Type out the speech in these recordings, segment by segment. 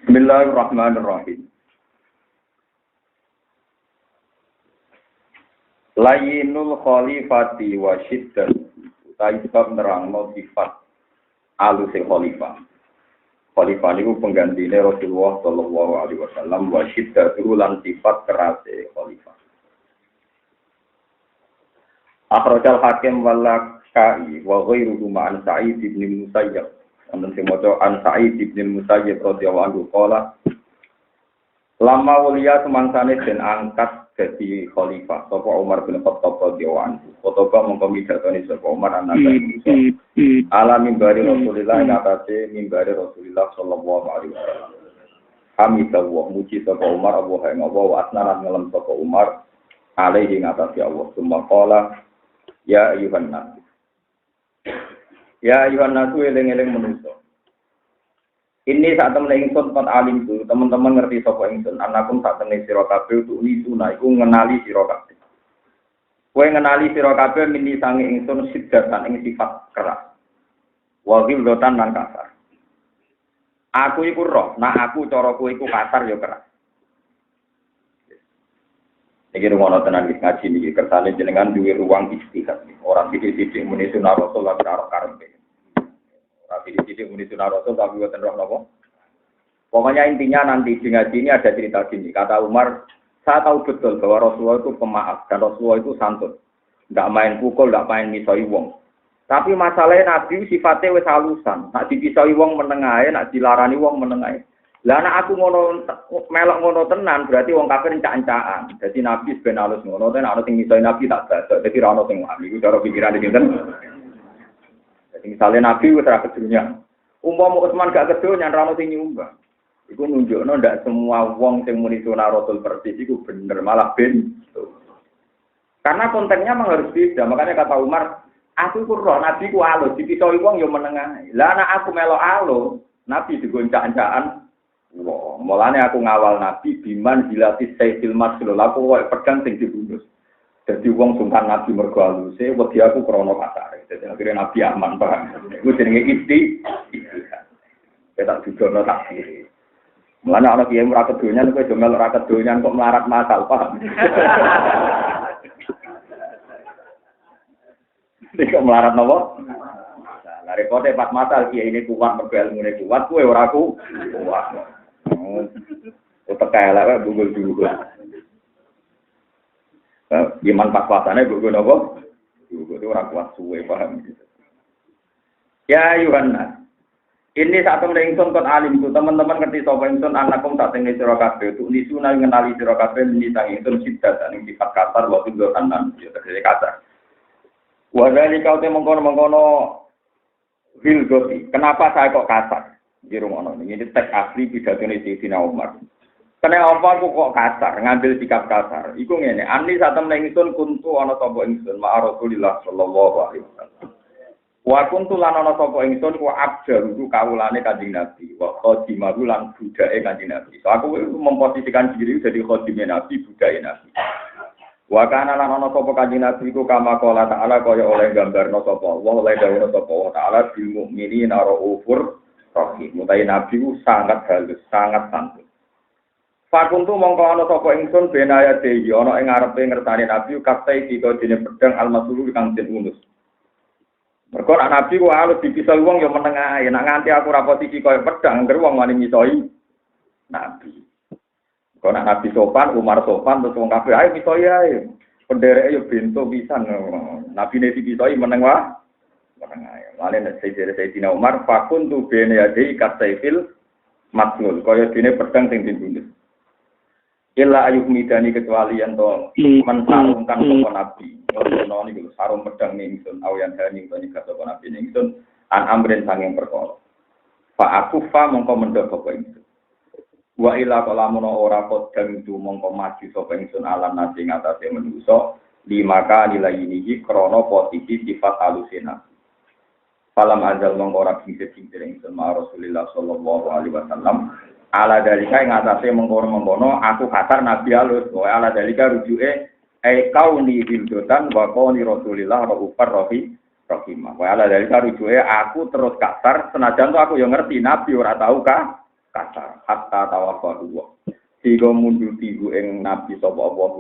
Bismillahirrahmanirrahim. Layyinul khalifati wa syiddat utai sebab nerangno sifat alusing khalifah. Khalifah niku penggantine Rasulullah sallallahu alaihi wasallam wa syiddatu lan sifat kerase khalifah. Akhrajal Hakim wal Lakai wa ghairuhu ma'an Sa'id bin Musayyab. Amun sing maca an Sa'id bin Musayyab radhiyallahu anhu qala lama wuliya semangsane den angkat dadi khalifah sapa Umar bin Khattab radhiyallahu anhu. Khotoba mongko midhatoni sapa Umar anak Musa. Ala mimbari Rasulillah ngatasi mimbari Rasulillah sallallahu alaihi wasallam. Hamidallah muji sapa Umar Allah ing Allah wa asnalan ngelem sapa Umar alaihi ngatasi Allah. Summa qala ya ayuhan nas. Ya ayuhan nas eling-eling manusa. Ini saat temen ingsun pot alim tu, teman-teman ngerti sapa ingsun, anakum sak temne sira kabeh untuk nisuna iku ngenali sira kabeh. Kowe ngenali sira kabeh mini sange ingsun siddatan ing sifat keras. Wa ghildotan lan kasar. Aku iku roh, nah aku cara kowe iku kasar ya keras. Iki rumono tenan iki ngaji niki kersane jenengan duwe ruang istihad. Ora sithik-sithik muni sunah rasul lan karo karepe. Jadi muni sunah rasul tapi buatan roh nopo. Pokoknya intinya nanti di ngaji ini ada cerita gini. Kata Umar, saya tahu betul bahwa Rasulullah itu pemaaf dan Rasulullah itu santun. Tidak main pukul, tidak main misoi wong. Tapi masalahnya Nabi sifatnya wis halusan. Nak dipisoi wong menengahe, nak dilarani wong menengahe. Lah nek aku ngono melok ngono tenan berarti wong kafir encak-encakan. Dadi Nabi ben halus ngono ten ana sing misoi Nabi tak badhe. Dadi ra ono sing wali. Iku cara pikirane dinten. Misalnya Nabi wis ra kedunya. Umpama Utsman gak kedunya ra ono sing nyumbang. Iku nunjukno ndak semua wong sing muni sunah Rasul persis iku bener, malah ben. Karena konteksnya memang harus beda. Makanya kata Umar, aku iku roh Nabi ku alus, dipisoi wong yo menengah. Lah nek aku melok alus, Nabi digoncak-ancakan. Wah, mulane aku ngawal Nabi biman dilatih sayyidil maslul. Aku kok pedang sing dibungkus. Jadi wong sungkan Nabi mergo aluse, wedi aku krana kasare. Dadi akhirnya Nabi aman paham. Iku jenenge istihad. Kita dijono tak kiri. Mulane ana kiye ora kedonyan kowe do melok ora kedonyan kok melarat masal paham. Nek melarat napa? Lah repote pas masal kiye ini kuat mergo ilmune kuat kowe ora kuat. Utek elek bungul dulu. Iman pas-pasane bungul napa? Bungul ora kuat suwe paham gitu. Ya Yohanes. Ini saat temen ingsun kon alim itu teman-teman ngerti sapa ingsun anakum sak tenge sira kabeh untuk nisuna ngenali sira kabeh nisang ingsun sidat ing sifat kasar wa tundukan nan ya tegese kasar. Wa zalika te mengkono-mengkono hilgoti. Kenapa saya kok kasar? Di rumah ini teks asli pidatone Sayyidina Umar. Kenapa aku kok kasar, ngambil sikap kasar? Iku ngene, ani saat temen ingsun kuntu ana sapa ingsun ma Rasulillah sallallahu alaihi wasallam. Wa kuntu lan ana sapa ingsun ku abdaru kawulane Kanjeng Nabi, wa khadimahu lan budake Kanjeng Nabi. So aku memposisikan diri jadi khadime Nabi, budake Nabi. Wa kana lan ana sapa Kanjeng Nabi ku kama qala ta'ala kaya oleh gambarno sapa Allah, oleh dawuh sapa Allah taala bil mukminina raufur rahim. Mutai Nabi ku sangat halus, sangat santun. Fakuntu mongko ana sapa ingsun benaya dehi ana ing ngarepe ngertani Nabi katai dika dene pedang al-masulu kang den unus. Mergo nek Nabi ku alus dipisah wong ya meneng ae, nek nganti aku ra posisi kaya pedang ngger wong wani misoi Nabi. Kok nek Nabi sopan, Umar sopan terus wong kabeh ayo misoi ae. Pendereke yo bento pisan. Nabi ne dipisoi meneng wae. Meneng ae. Lane nek Sayyidina Umar fakun tu bene ade kasaifil matlul kaya dene pedang sing dibunuh. Illa ayuh midani kecuali yang to mensarungkan sapa Nabi. Ono niku sarung pedang ingsun awian hani to nika sapa Nabi ingsun an amren sanging perkara. Fa aku fa mongko mendhok sapa ingsun. Wa ila kalamun ora podang itu mongko maju sapa ingsun alam nasi ngatasé manusa limaka nilayinihi krana posisi sifat halusina. Falam azal mongko ora sing-sing ingsun ma Rasulullah sallallahu alaihi wasallam. Ala dalika ing atase mengkono-mengkono aku kasar Nabi alus. Wa ala dalika rujuke kauni hildotan wa kauni Rasulillah raufar rahimah. Wa ala dalika rujuke aku terus kasar senajan to aku yo ngerti Nabi ora tau kasar hatta tawafahu sehingga mundur tigu ing nabi sapa Allah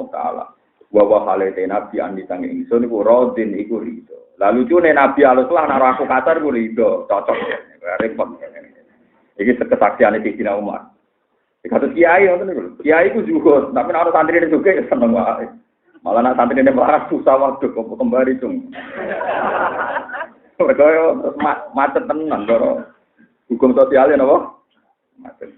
taala wa halate nabi andi sang ingsun iku rodin iku rido lalu cune nabi aluslah naro aku kasar iku rido cocok repot iki kesaksiane Sayyidina Umar kados kiai ngoten niku kiai ku juga tapi nek santri ini juga seneng wae malah nek santri ini malah susah waktu kok kembali cung mereka macet tenan lho hukum sosialnya napa macet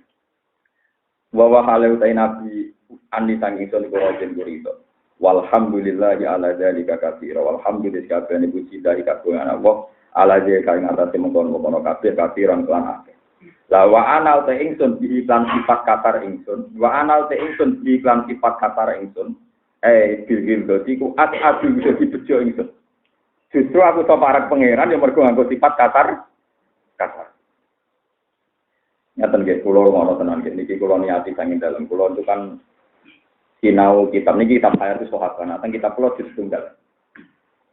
wa halu ta nabi andi sang ingsun iku rodin iku rido walhamdulillahi ala dzalika katsira walhamdulillahi kabeh puji dari kagungan Allah ala dzalika ing atase mengkono-kono kabeh katsiran kelan akeh la wa anal te ingsun bi iklan sifat katar ingsun wa anal te ingsun bi iklan sifat katar ingsun bil dotiku adu bisa dibejo ingsun justru aku to parek pangeran yang mergo nganggo sifat katar ngaten nggih kula ngono tenan niki kula niati sanging dalem kula itu kan sinau kitab niki kitab Hayatus Sahabat. Nah, kitab kula ditunggal.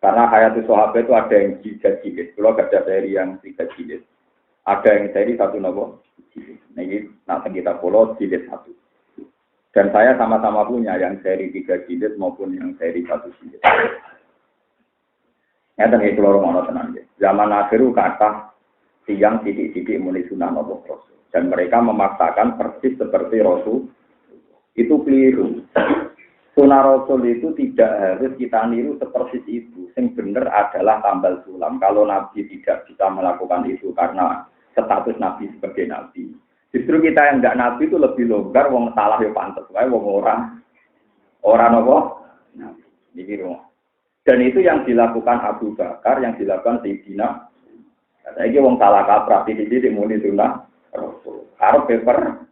Karena Hayatus Sahabat itu ada yang jilid. Kula ada seri yang 3 jilid. Ada yang seri 1 napa? Niki nak kitab kula jilid 1. Dan saya sama-sama punya yang seri 3 jilid maupun yang seri 1 jilid. Ngaten iki kula ngono tenan nggih. Zaman akhir kata tiyang titik-titik muni sunah napa Rasul. Dan mereka memaksakan persis seperti Rasul. Itu keliru. Sunnah Rasul itu tidak harus kita niru seperti itu. Yang benar adalah tambal sulam. Kalau Nabi tidak bisa melakukan itu karena status Nabi sebagai Nabi. Justru kita yang enggak Nabi itu lebih longgar, wong salah ya pantes wae, wong orang apa? Nabi. Ini dan itu yang dilakukan Abu Bakar, yang dilakukan Sayyidina. Saiki wong salah kaprah di muni sunnah Rasul. Harus paper.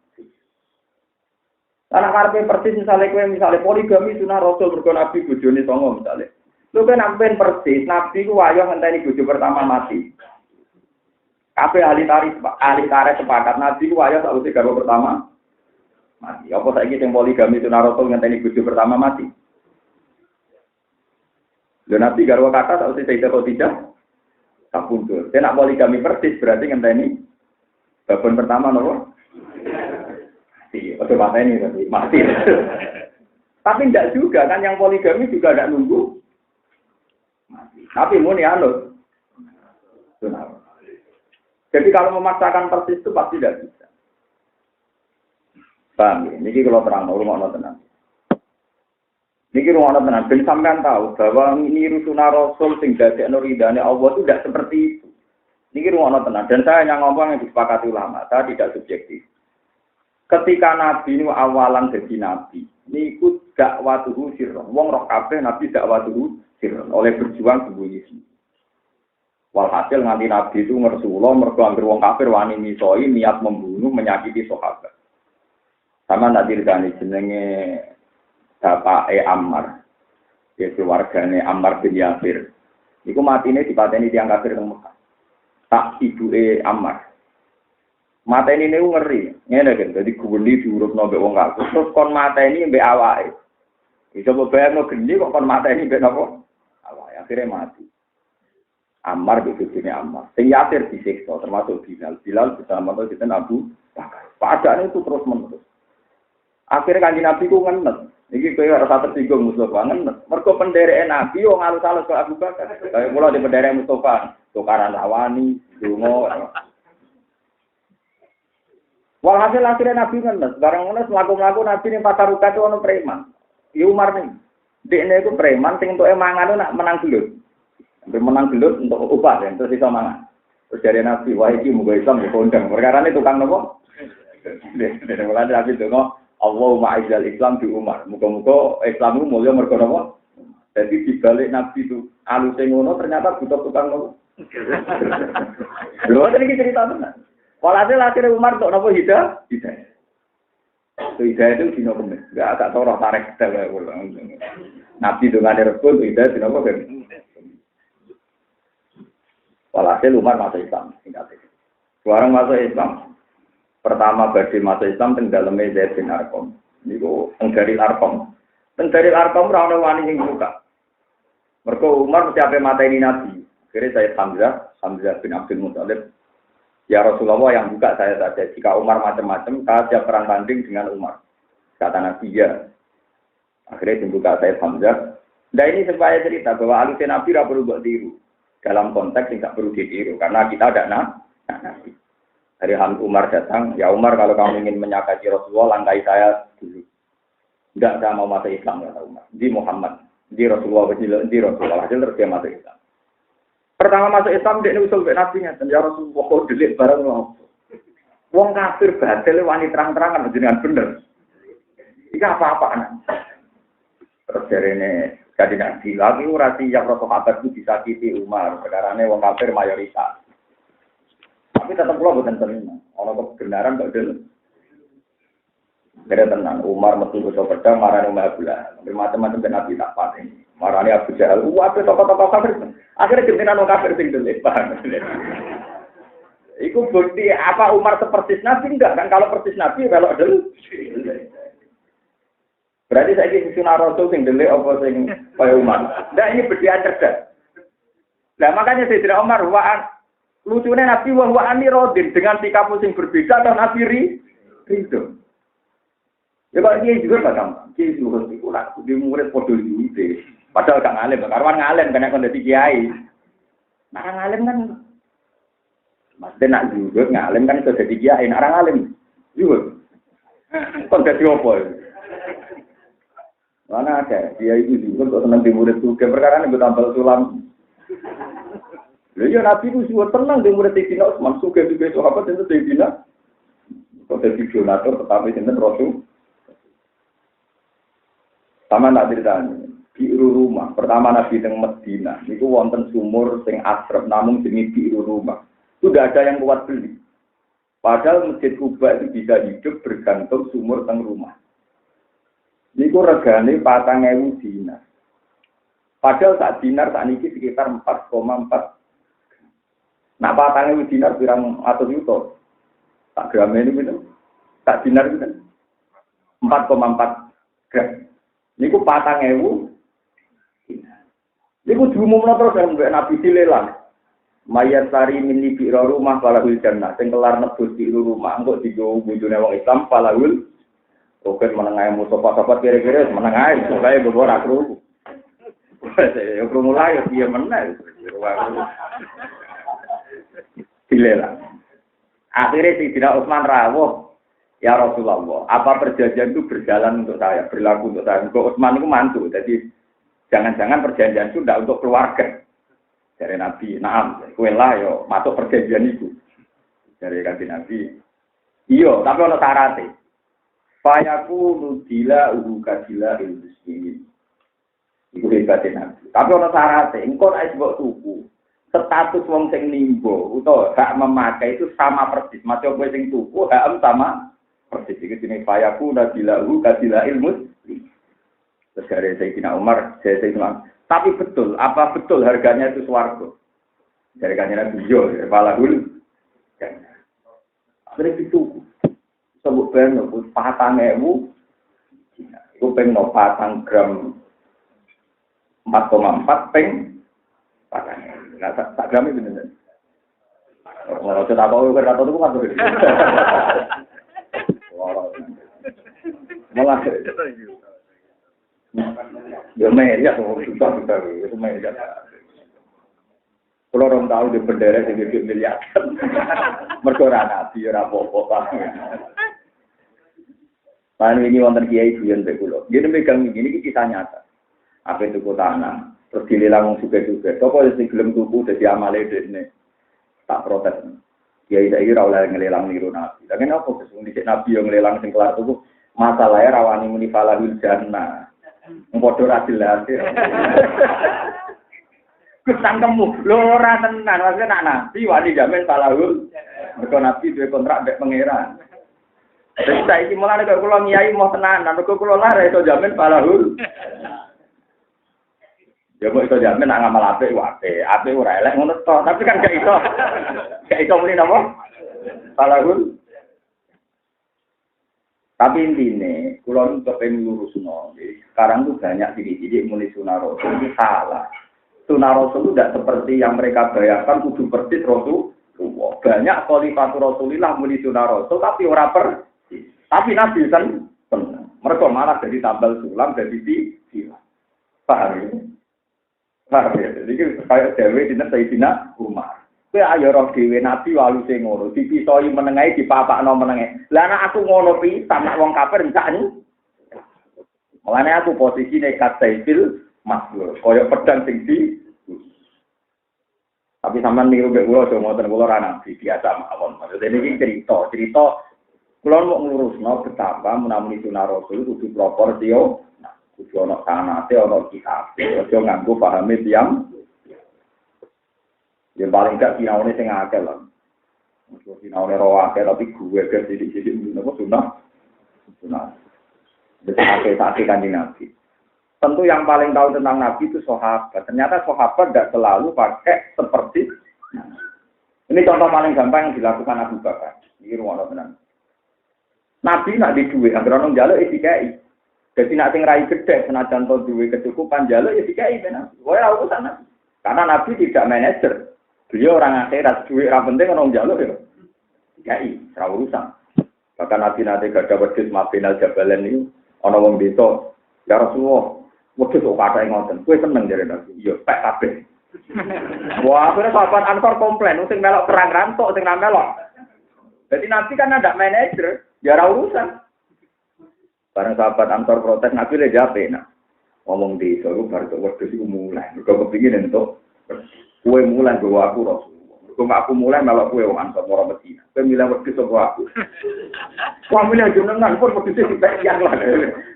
Karena karpe persis misalnya poligami sunah Rasul mergo Nabi bojone songo misalnya. Lho kan sampean persis Nabi ku wayo ngenteni bojo pertama mati. Kabeh ahli tarikh sepakat Nabi ku wayo sakwise garwa pertama mati. Apa saiki sing poligami sunah Rasul ngenteni bojo pertama mati? Lho Nabi garwa kata sakwise tidak tidak kapundhut. Nek poligami persis berarti ngenteni babon pertama nopo? Oke mata ini mati. Tapi tidak juga kan yang poligami juga tidak nunggu mati. Tapi muni anut. Jadi kalau memaksakan persis itu pasti tidak bisa. Paham ya? Ini kalau terang rumah tenang. Ini rumah tenang. Ben sampean tahu bahwa ini sunah Rasul sing dadekno ridane Allah itu tidak seperti itu. Ini rumah tenang. Dan saya hanya ngomong yang disepakati ulama. Saya tidak subjektif. Ketika Nabi ini awalan jadi Nabi, ini ikut dakwatuhu sirron. Wong roh kabeh Nabi dakwatuhu sirron. Oleh berjuang sembunyi. Walhasil nganti Nabi itu ngersuloh, mergo anggere wong kafir wani misoi, niat membunuh, menyakiti sahabat. Sama nak dirdani jenenge bapake Ammar. Ya keluargane Ammar bin Yasir. Iku matine dipateni tiyang kafir teng Mekah. Tak ibuke Ammar. Mateni niku ngeri. Ngene kan, dadi guweni diurupno mbek wong kafir. Terus kon mateni mbek awake. Iso bayangno geni kok kon mateni mbek napa? Awake akhire mati. Ammar bojone Ammar. Sing Yasir disiksa termasuk Bilal. Bilal bersama dengan Abu Bakar. Padahal itu terus menerus. Akhirnya Kanjeng Nabi ku ngenes. Iki kowe ora usah tersinggung Mustofa ngenes. Mergo pendereke Nabi wong alus-alus kok Abu Bakar. Kaya kula di penderek Mustofa, tukaran rawani, donga. Walhasil akhirnya Nabi ngenes, barang ngenes mlaku-mlaku Nabi ning pasar Ruka itu ono preman. Iki Umar ning. Dekne iku preman sing entuke mangan nak menang gelut. Hampir menang gelut untuk upah ya, terus iso mangan. Terus dari Nabi, wah iki muga Islam dikondang. Perkarane tukang nopo? Dene mulane Nabi donga, Allahumma aizal Islam di Umar. Muga-muga Islam itu mulya mergo napa? Jadi dibalik Nabi itu aluse ngono ternyata butuh tukang nopo? Lho iki cerita tenan. Walhasil akhirnya Umar untuk nopo hidayah. Hidayah itu dino kemis. Agak toroh tarik kita. Nabi dengan respon hidayah dino kemis. Walhasil Umar masuk Islam. Sekarang masuk Islam. Pertama bagi masuk Islam tenggelamnya Zaid bin Arqam. Itu Tenggaril Arqam. Tenggaril Arqam orang wani yang buka. Mereka Umar mesti apa mata ini Nabi. Akhirnya saya Hamzah bin Abdul Muttalib. Ya Rasulullah yang buka saya saja. Jika Umar macam-macam, saya siap perang tanding dengan Umar. Kata Nabi ya. Akhirnya dibuka saya Hamzah. Nah ini supaya cerita bahwa alusnya Nabi tidak perlu buat tiru. Dalam konteks yang tidak perlu ditiru. Karena kita ada Nabi. Hari Umar datang, ya Umar kalau kamu ingin menyakiti Rasulullah, langkai saya dulu. Tidak, saya mau masuk Islam, kata Umar. Di Muhammad, di Rasulullah, di Rasulullah. Hasil terus dia masuk Islam. Pertama masuk Islam, dia usul ke Nabi-nya. Dan ya Rasulullah, kok delik barang lo. Wong kafir batil, wani terang-terangan, dengan bener. Ini apa-apaan. Terus dari ini, jadi Nabi, lagi urasi yang Rasulullah itu disakiti Umar. Sekarang wong kafir mayoritas. Tapi tetap pulau bukan terima. Kalau kebenaran gak ada. Kira tenang, Umar metu ke pedang, marah Umar Abdullah. Macam-macam ke Nabi tak pati. Marahnya Abu Jahal, apa tokoh-tokoh kafir. Akhirnya kemungkinan orang kafir tinggal lebar. Iku bukti apa Umar seperti Nabi enggak kan? Kalau persis Nabi kalau dulu. Berarti saya ini sunah Rasul sing delik apa sing kaya Umar. Nah ini berdian cerdas. Nah makanya saya tidak Umar lucunya Nabi wa ani rodin dengan sikap sing berbeda atau Nabi ridho. Ya kalau dia juga nggak gampang. Dia juga itu lah. Dia murid podol juga. Padahal gak ngalim, karwan ngalim karena kondisi kiai. Nah ngalim kan, maksudnya nak juga ngalim kan sudah jadi kiai. Nah ngalim juga, kondisi apa? Mana ada kiai itu juga untuk senang di murid juga. Perkara ini bertambah sulam. Lalu ya Nabi itu juga tenang di murid Sayyidina Utsman. Suka juga sahabat itu Sayyidina. Kondisi donatur tetapi itu Rasul. Sama nak ceritanya. Biru rumah. Pertama Nabi teng Medina, itu wonten sumur sing asrep namun jenis biru rumah. Itu tidak ada yang kuat beli. Padahal Masjid Kuba itu bisa hidup bergantung sumur teng rumah. Niku regane 4.000 dinar. Padahal sak dinar saat ini sekitar 4,4. Nah 4.000 dinar pirang atus juta. Tak gram ini gitu. Tak dinar itu kan 4,4 gram. Niku 4.000. Iku diumumno terus ambek Nabi dilelang. Mayat sari mini biro rumah falahul jannah. Sing kelar nebus biro rumah engko digo bojone wong Islam falahul. Oke menengae musofa-sofa kira-kira menengae supaya ora kru. Ya kru mulai dia meneh. Dilelang. Akhirnya Sayyidina Utsman rawuh, ya Rasulullah, apa perjanjian itu berjalan untuk saya, berlaku untuk saya. Kok Utsman itu mantu, jadi jangan-jangan perjanjian itu tidak untuk keluarga. Dari Nabi, naam, kue lah yo masuk perjanjian itu. Dari kanjeng Nabi, iyo, tapi ono syaratnya. Fayaku nudila kadila ilmuslimin. Iku hebatnya Nabi. Tapi ono syaratnya, engkau naik buat tuku. Status wong sing nimbo, utawa hak memakai itu sama persis. Macam kue sing tuku, hak sama persis. Itu jenis fayaku nudila kadila ilmuslimin. Terus dari Sayyidina Umar, Sayyidina tapi betul, apa betul harganya itu swarga? Dari kanjeng Nabi yo, falahul. Akhirnya itu sebut ben 4.000. Iku peng 4 gram 4,4 peng 4.000. Nah, tak gram itu bener. Kalau kita tahu kan itu kan begitu. Malah ya meja tuh susah itu meja. Kalau orang tahu di bendera yang gede miliar, mereka Nabi ora apa-apa. Pan ini wonten kiai buyen teh kula. Dia megang ini kisah nyata. Apa itu tanah, terus dilelang suge-suge. Toko sing gelem tuku dadi amale dene. Tak protes. Kiai saiki ora oleh ngelelang niru Nabi. Lah kenapa sesungguhnya Nabi yang ngelelang sing kelar tuku masalahnya rawani muni falahul jannah. Padha ra jelas. Kesangkemu, lho ora tenan, maksudnya nak Nabi wani jamin falahul. Mergo Nabi duwe kontrak mek pangeran. Terus saiki mulane kok kula ngiyai mau tenanan, mergo kula lara iso jamin falahul. Ya kok iso jamin nak ngamal apik wae, apik ora elek ngono to, tapi kan gak iso. Gak iso muni napa? Falahul. Tapi intinya, kalau itu kepengen lurus sekarang tuh banyak sidik-sidik mulai sunah Rasul itu salah. Sunah Rasul itu tidak seperti yang mereka bayangkan kudu persis Rasulullah. banyak khalifatur Rasulillah muni sunah Rasul tapi ora per. Tapi Nabi kan seneng. Mereka malah jadi tambal sulam jadi silang. Paham ya? Paham ya? Jadi kayak dewe dina Sayyidina Umar. Kowe ayo roh dhewe Nabi walu sing ngono, dipisoi menengae dipapakno menengae. Lah nek aku ngono pisan nek wong kafir enggak ni. Mulane aku posisine kat saifil maslul, koyo pedang sing di. Tapi sampean niru mek kula aja ngoten kula ora nabi biasa mawon. Maksudnya iki cerita kula mau nglurusno betapa menawi sunah Rasul kudu proporsional. Kudu ana sanate ana kitab. Aja nganggo pahame tiyang. Ya paling gak sinaune sing akeh lho. Mesti sinaune ro akeh tapi gue ke sithik-sithik napa sunah. Dadi akeh Kanjeng Nabi. Tentu yang paling tahu tentang Nabi itu sahabat. Ternyata sahabat tidak selalu pakai seperti ini contoh paling gampang yang dilakukan Abu Bakar. Ini ruang tenan. Nabi nak di duwe, anggere ono njaluk dikai. Jadi nak sing rai gede, senajan to duwe kecukupan jaluk ya dikai benar. Kowe ora urusan Nabi. Karena Nabi tidak manajer. Beliau orang akhirat, duit ra penting ono njaluk ya. Dikai, ora urusan. Bahkan Nabi nate gadah wedhus Mabinal Jabalan niku ana wong desa, ya Rasulullah, wedhus kok kathah ngoten. Kowe seneng jare Nabi. Iya, pek kabeh. Wah, akhirnya sahabat Ansor komplain, sing melok perang rantok, sing ra melok. Jadi Nabi kan ada manajer, ya ora urusan. Barang sahabat Ansor protes, Nabi le jape nak. Ngomong di soru bar tok wedhus iku mulai. Mergo kepingin entuk kowe mulai gowo aku Rasulullah. Mergo aku mulai melok kowe wong Ansor ora Medina. Kowe milih wedhus sapa aku. Wah milih jenengan pun wedhus dipek yang lah.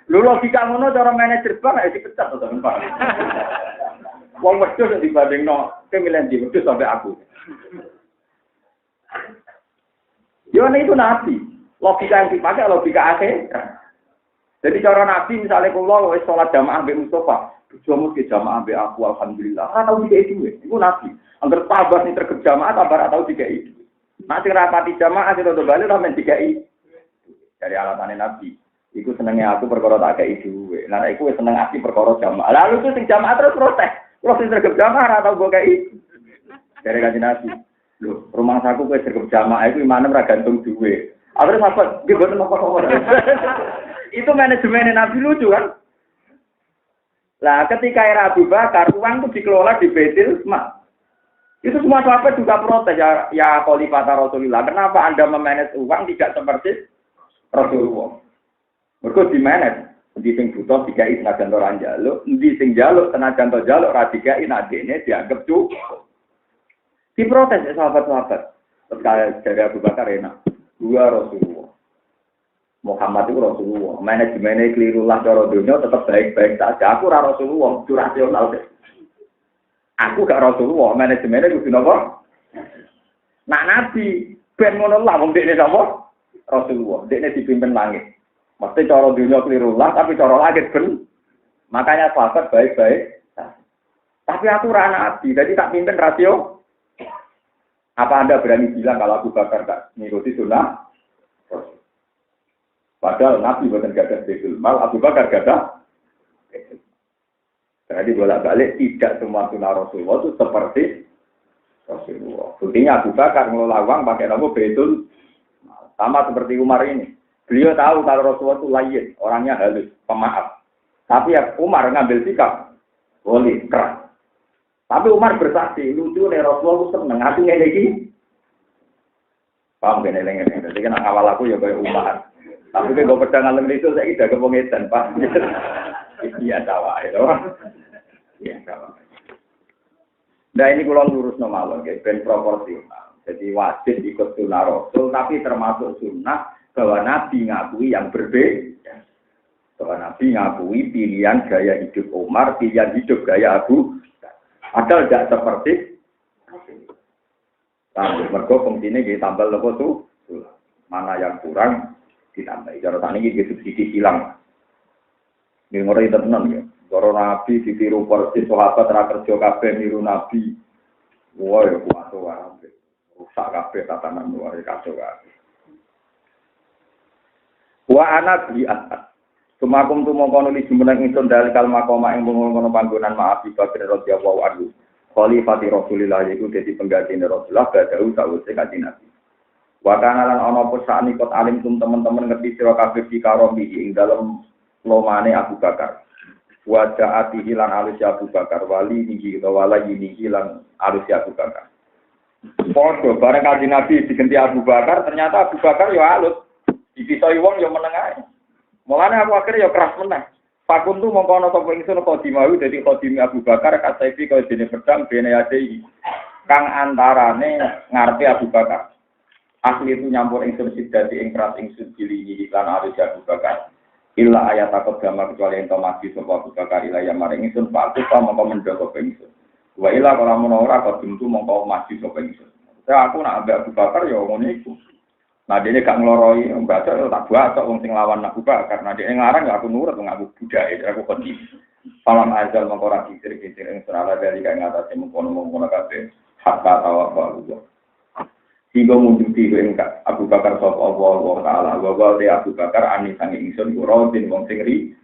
Lho logika ngono cara manajer bank ya dipecat to sampean Pak. Wong wedhus dibandingno kowe milih di wedhus sampai aku. Yo itu Nabi. Logika yang dipakai logika akhir. Jadi cara Nabi misalnya kalau wis sholat jamaah mbek Mustafa, bojomu ke jamaah mbek aku alhamdulillah. Ora tau dikek duwe. Iku Nabi. Angger tambah sing terkep jamaah tambah ora tau dikek. Nek sing rapati jamaah sing do bali ora men dikek. Dari alatane Nabi. Iku senenge aku perkara tak kei duwe. Lah iku wis seneng ati perkara jamaah. Lalu itu sing jamaah terus protes. Kalau sing terkep jamaah ora tau mbok kei. Dari Kanjeng Nabi. Lho, rumah saku kowe terkep jamaah iku imane ora gantung duwe. Akhirnya sahabat, dia buat apa-apa. Itu manajemen Nabi lucu kan? Lah ketika era Abu Bakar, uang itu dikelola di Baitul Mal. Itu semua sahabat juga protes, ya Khalifah Rasulullah. Kenapa Anda memanage uang tidak seperti Rasulullah? Mereka dimanage. Di sing butuh dikai senajan orang jaluk, di sing jaluk senajan to jaluk ra dikai nadene dianggap cukup. Diprotes ya sahabat-sahabat. Terus dari Abu Bakar enak. Dua Rasulullah. Muhammad itu Rasulullah. Manajemennya keliru lah cara dunia tetap baik-baik saja. Aku ora Rasulullah, itu rasional deh. Aku gak Rasulullah, manajemennya kudu napa? Nak Nabi ben ngono lah wong dekne napa? Rasulullah. Dekne dipimpin langit. Mesti cara dunia keliru lah tapi cara langit ben. Makanya sahabat baik-baik. Tapi aku ora Nabi, jadi tak pimpin rasio. Apa Anda berani bilang kalau Abu Bakar tak mengikuti sunnah? Padahal Nabi bukan gadah Baitul Mal, Abu Bakar gadah. Jadi bolak-balik tidak semua sunnah Rasulullah itu seperti Rasulullah. Buktinya Abu Bakar ngelola uang pakai nama Baitul Mal. Sama seperti Umar ini. Beliau tahu kalau Rasulullah itu lain, orangnya halus, pemaaf. Tapi ya Umar ngambil sikap, boleh keras. Tapi Umar bersaksi, lucu nih Rasulullah itu seneng, aku ngene iki. Paham kan eleng-eleng. Jadi kan awal aku ya kayak Umar. Tapi kan gue pedang alam itu saya tidak kepengetan, Pak. Iya tawa itu. Iya tawa. Nah ini kalau lurus normal, guys, ben proporsional. Jadi wajib ikut sunnah Rasul, tapi termasuk sunnah bahwa Nabi ngakui yang berbeda. Bahwa Nabi ngakui pilihan gaya hidup Umar, pilihan hidup gaya Abu. Padahal tidak seperti tambah mergo fungsinya kita tambah lepo tuh mana yang kurang ditambah. Cara tani kita subsidi hilang. Ini ngori tenan ya. Cara Nabi ditiru persis sahabat ra kerja kabeh niru Nabi. Wah ya kuat wae. Rusak kabeh tatanan luar kacau kabeh. Wa ana bi asad. Sumakum tu mongko nuli jumeneng ingsun dalil kalma koma ing ngono panggonan Abu Bakar radhiyallahu anhu. khalifati Rasulillah iku dadi pengganti Rasulullah badau sawise kanjeng Nabi. Wa kana lan ana apa sakniki kot alim teman-teman ngerti sira kabeh dikaromi ing dalem lomane Abu Bakar. Wa ja'atihi lan alus Abu Bakar wali niki utawa wali niki lan alus Abu Bakar. Podo bareng kanjeng Nabi diganti Abu Bakar ternyata Abu Bakar yo alus. Dipisoi wong yo meneng ae. Mulane aku akhirnya yo keras meneh. Fakuntu mongko ana sapa ingsun qadimahu dadi qadimi Abu Bakar kasaifi kaya dene pedang bene ade kang antarane ngarepe Abu Bakar. Asli itu nyampur ingsun sidati ing keras ingsun pilih lan arus Abu Bakar. Illa ayat takut gambar kecuali ento mati sapa Abu Bakar ila ya maring ingsun faku ta mongko mendhoko ingsun. Wa ila kala menawa qadimtu mongko mati sapa ingsun. Saya aku nak ambek Abu Bakar ya ngono iku. Nah dene gak ngloroi baca tak buat wong sing lawan Abu Bakar. Nah dene ngarang ya aku nurut ngaku budake aku kondi. Salam azal mongko ra kicir-kicir ing serala dari kang ngatasi mengkono-mengkono kabeh hatta tawakkal. Sehingga munduti ing Abu Bakar sapa Allah taala wa te Abu Bakar ani sange ingsun ora den wong sing ri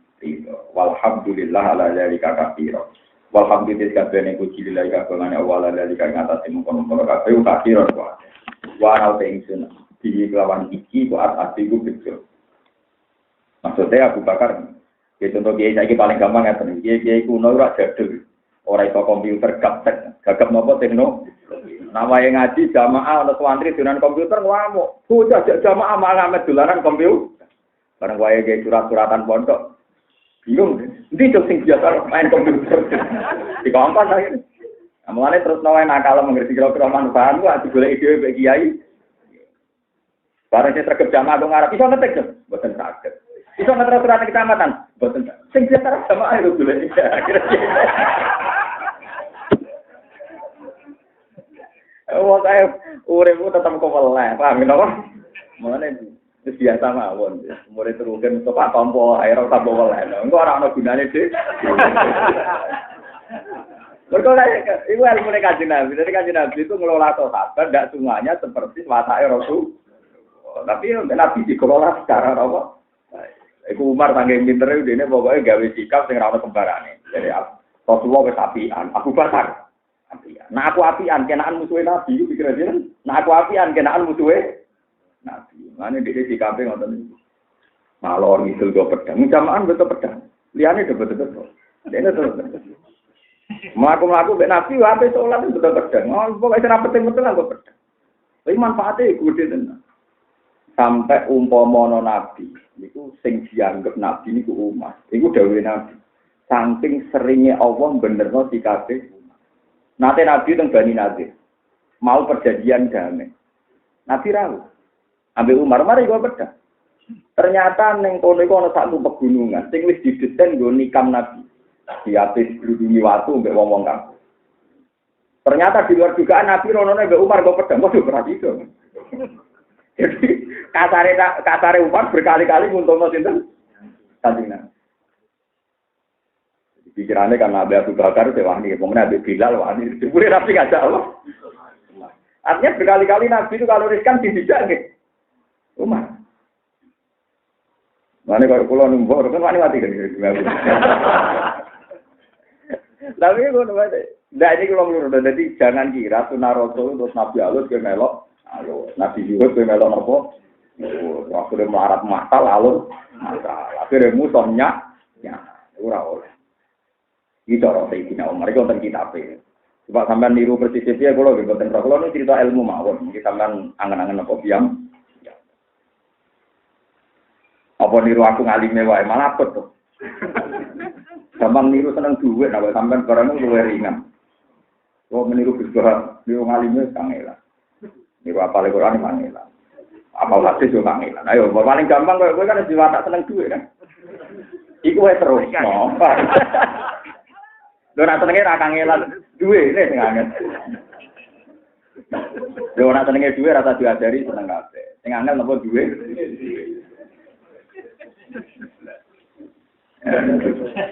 walhamdulillah ala zalika katsira. Walhamdulillah kabeh puji lillahi kabeh awal zalika ngatasi mengkono-mengkono kabeh katsira wa ana te ingsun di lawan iki buat atiku betul. Maksudnya Abu Bakar, ya contoh kiai saya paling gampang ya tenan. Kiai kuno ora jadul, ora iso komputer gagap nopo tekno. Nama yang ngaji jamaah ana santri dolan komputer ngamuk. Bocah jamaah malah ngamet dolanan komputer. Bareng wae kiai surat-suratan pondok. Bingung, ndi cok sing biasa main komputer. Di kampas akhirnya. Mulane terus nawa nakal mengerti kira-kira manfaat ku ati golek ide mbek kiai. Barang saya terkejut jamaah dong Arab, bisa ngetik dong, buatan sakit. Bisa ngetik surat kecamatan, buatan sakit. Sing biasa jamaah itu dulu. Wah saya uripku tetap keweleh, paham ya? Mana itu biasa mawon. Murid terukin untuk tompo air atau tompo weleh. Enggak orang gunanya sih. Berkolai, itu ilmu kajian Nabi. Jadi kajian Nabi itu ngelola sahabat, tidak semuanya seperti watak Rasul. Tapi Nabi dikelola secara apa? Iku Umar tanggung pintere ini pokoknya gawe sikap sing ra ono kembarane. Jadi Rasulullah wis apian, Abu Bakar apian. Nah aku apian kenaan musuhe Nabi iku pikir dia. Nah aku apian kenaan musuhe Nabi. Mane dhewe sikape ngoten niku. Malor ngidul go pedang, jamaah betul pedang. Liyane betul-betul. Dene terus. Mlaku-mlaku mek Nabi wae salat betul pedang. Oh pokoke ora penting-penting anggo pedang. Tapi manfaatnya gede tenan. Sampai umpama Nabi, niku sing dianggap Nabi niku umat. Iku dawuhe Nabi. Saking seringnya Allah benerno sikape umat. Nate Nabi teng Bani Nadir. Mau perjanjian damai. Nabi rawuh. Ambil Umar mari go pedang. Ternyata ning kono iku ana satu pegunungan sing wis didesain nggo nikam Nabi. Diapis gludungi watu mbek wong-wong kampung. Ternyata di luar dugaan Nabi ronone mbek Umar go pedang. Waduh ora iso. Jadi kasare Umar berkali-kali nguntungno sinten? Kanjeng Nabi. Pikirannya kan Nabi Abu Bakar wani, kemudian Nabi Bilal wani. Jebule Nabi ngajak Allah. Artinya berkali-kali Nabi itu kalau riskan dijak nggih. Umar. Mane kalau kula numpuk kan wani mati kan. Tapi ngono wae. Ndak iki kula nurut. Dadi jangan kira sunah Rasul terus Nabi alus ke melok. Halo, Nabi Yusuf melok napa? Waktu melarat mata lalu mata. Akhirnya musuhnya ya ora oleh. Iki cara Sayyidina Umar iki wonten kitabe. Coba sampean niru persis piye kula nggih boten ora kula niku cerita ilmu mawon. Iki sampean angen-angen apa biam. Ya. Apa niru aku ngalime wae malah apet to. Gampang niru seneng duit nek sampean barang luwih ringan. Kok meniru bisbah niru ngalime kangelan. Niku apal Quran mangelan. Apal hadis yo mangelan. Ayo paling gampang kowe kan jiwa tak seneng duwe kan. Iku wae terus. Lho nek senenge ra kangelan duwe nek sing angel. Lho nek senenge duwe rasa diajari seneng kabeh. Sing angel napa duwe?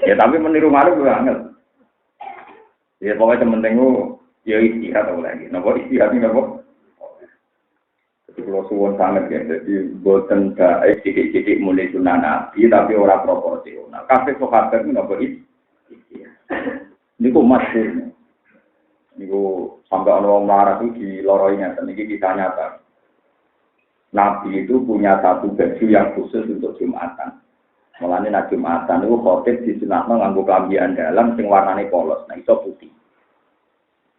Ya tapi meniru malu gue angel. Ya pokoknya temen-temen ya istirahat lagi. Napa istirahat napa? Kalau suwon sangat ya, jadi boten baik sidik-sidik mulai sunnah Nabi, tapi orang proporsional. Kafe sohater ini nggak boleh. Ini kok masyhur. Niku sampai orang marah itu diloroi ngeten iki kisah nyata. Nabi itu punya satu baju yang khusus untuk Jumatan. Mulane nek Jumatan niku khotib disunatno nganggo klambi andalan sing warnane polos, nah iso putih.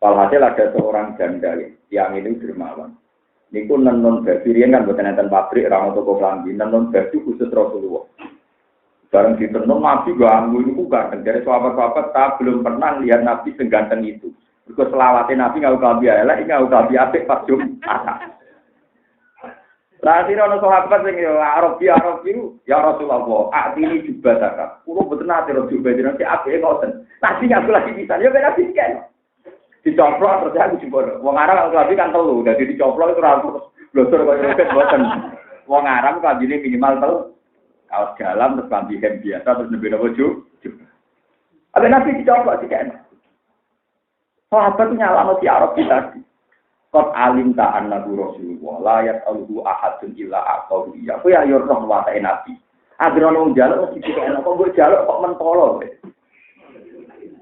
Walhasil ada seorang janda yang ini dermawan. Niku nenon baju riyen kan boten enten pabrik ra ono toko klambi, nenon baju khusus Rasulullah. Bareng ditenun Nabi ganggu niku ganteng. Dari sahabat-sahabat tak belum pernah lihat Nabi seganteng itu. Mergo selawate Nabi ngau klambi elek, ngau klambi apik pas Jumatan. Lah sira ono sahabat sing yo Arabi ya Rasulullah, atini juga zakat. Kulo boten ate rujuk bajine apike ngoten. Nanti aku lagi bisa yo ben apik kan. Dicoplok terus aku jebol. Wong Arab kalau kan telu, dadi dicoplok itu ora blosor koyo robet boten. Wong Arab klambine minimal telu. Kaos dalam terus klambi hem biasa terus nembe bojo. Ada Nabi dicoplok sik kan. Sahabat nyalano si Arab tadi. Qad alim ta annahu rasulullah la yaqulu ahadun illa aqahu ya. Ku ya yo roh watake Nabi. Agrono wong jaluk mesti dikene kok mbok jaluk kok mentolo.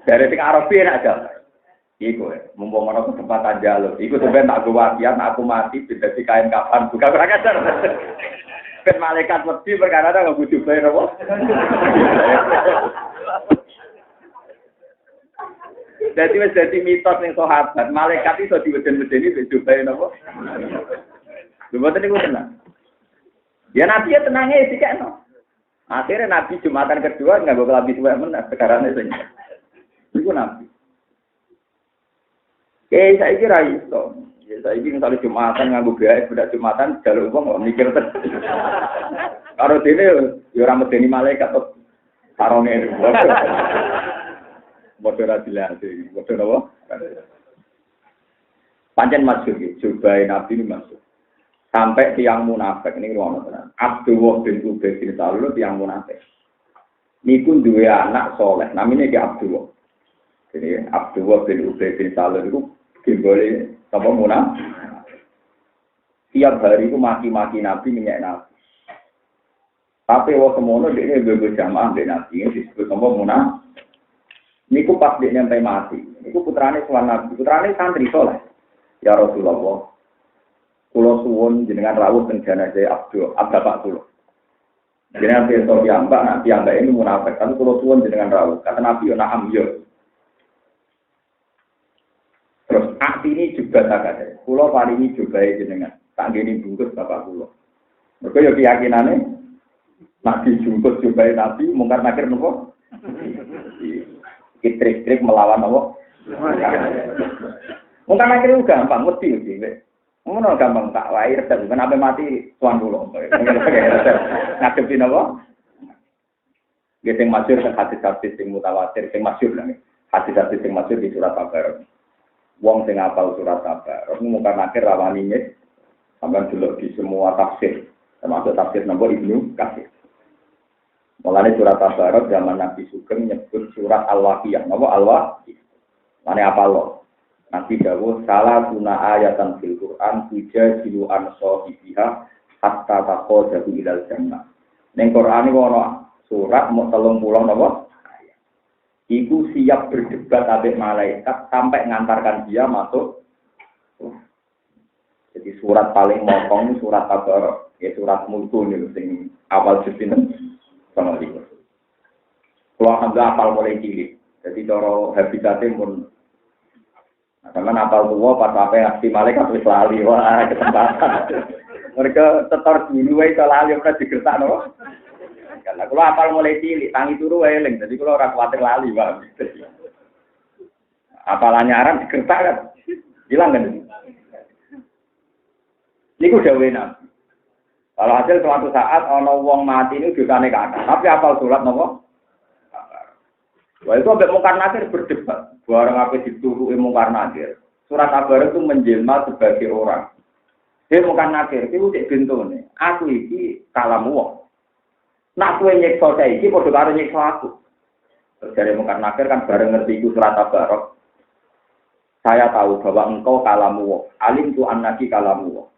Dari sing Arab enak aja. Iku mumpung ana kesempatan jaluk. Iku sampeyan tak go wasiat aku mati dadi kain kapan buka ora kacar. Ben malaikat wedi perkara nang bojo bae napa. Dadi wis dadi mitos ning sahabat, malaikat iso diweden-wedeni bojo bae napa. Lha boten niku tenang. Ya Nabi ya tenange dikekno. Akhirnya Nabi Jumatan kedua nganggo klambi suwek men sekarang sing. Iku Nabi. Saiki ra iso. Ya saiki misalnya Jumatan nganggo gawe budak Jumatan jaluk wong kok mikir ten. Karo dene ya ora medeni malaikat kok sarone. Model adilasi, model apa? Pancen masyhur iki, Jubai Nabi ini masyhur. Sampai tiang munafik ini ruang tenan. Abdullah bin Ubay bin Salul tiang munafik. Niku duwe anak soleh, namanya ki Abdullah. Jadi Abdullah bin Ubay bin Salul itu boleh apa munafik. Tiap hari itu maki-maki Nabi, minyak Nabi. Tapi waktu semono dia bebo jamaah dengan Nabi ini disebut apa munafik. Niku pas dia nyampe mati. Niku putrane sowan Nabi, putrane santri soleh. Ya Rasulullah, kulo suwun jenengan rawuh teng jenazah Abdul, bapak kulo. Jenengan pirsa piyambak, piyambak ini munafik, tapi kulo suwun jenengan rawuh. Kata Nabi yo na'am yo. Terus ini juga tak ada. Kulo paringi juga jenengan. Tak ngene bungkus bapak kulo. Mergo yo keyakinane Nabi jungkus juga Nabi mungkar nakir nopo? Trik-trik melawan apa? Mungkin akhirnya gampang, mesti gitu. Ngono gampang tak wae redal, kan ape mati tuan kula. Ngadepin apa? Sing masyhur sing hadis-hadis sing mutawatir, sing masyhur lah. Hadis-hadis sing masyhur di surat Tabar. Wong sing hafal surat Tabar, mungkin akhir rawaninya sampeyan delok di semua tafsir, termasuk tafsir nomor Ibnu Katsir. Mulane surat Tabarok zaman Nabi Sugeng nyebut surat Al-Waqiah. Napa Al-Waqiah? Mane apa lo? Nabi dawuh salah guna ayatan fil Quran tujadilu an sahibiha hatta taqadu ilal jannah. Ning Quran iki ana surat mung 30 napa? Iku siap berdebat ambek malaikat sampai ngantarkan dia masuk. Jadi surat paling mokong surat Tabarok, ya surat Mulku niku sing awal jepinen. Sama likur. Kalau alhamdulillah apal mulai cilik, jadi cara habitatnya pun, teman apal tua pas apa aksi malaikat wis lali, wah kesempatan. Mereka tetor dulu, itu lali pernah digertak no. Karena kalau apal mulai cilik, tangi turu eling, jadi kalau orang khawatir lali, wah. Apalannya aran digertak kan, hilang kan? Ini udah enak. Kalau hasil suatu saat ono wong mati ini dosane kathah, tapi apal salat napa? Wah itu ambek mungkar nakir berdebat. Barang apa dituruki mungkar nakir. Surat Tabar itu menjelma sebagai orang. Dia mungkar nakir itu cek bentone. Aku iki kalam wong. Nak kowe nyiksa saiki padha karo nyiksa aku. Dari mungkar nakir kan bareng ngerti iku surat Tabar. Saya tahu bahwa engkau kalamu wong. Alim tu annaki kalamu wong.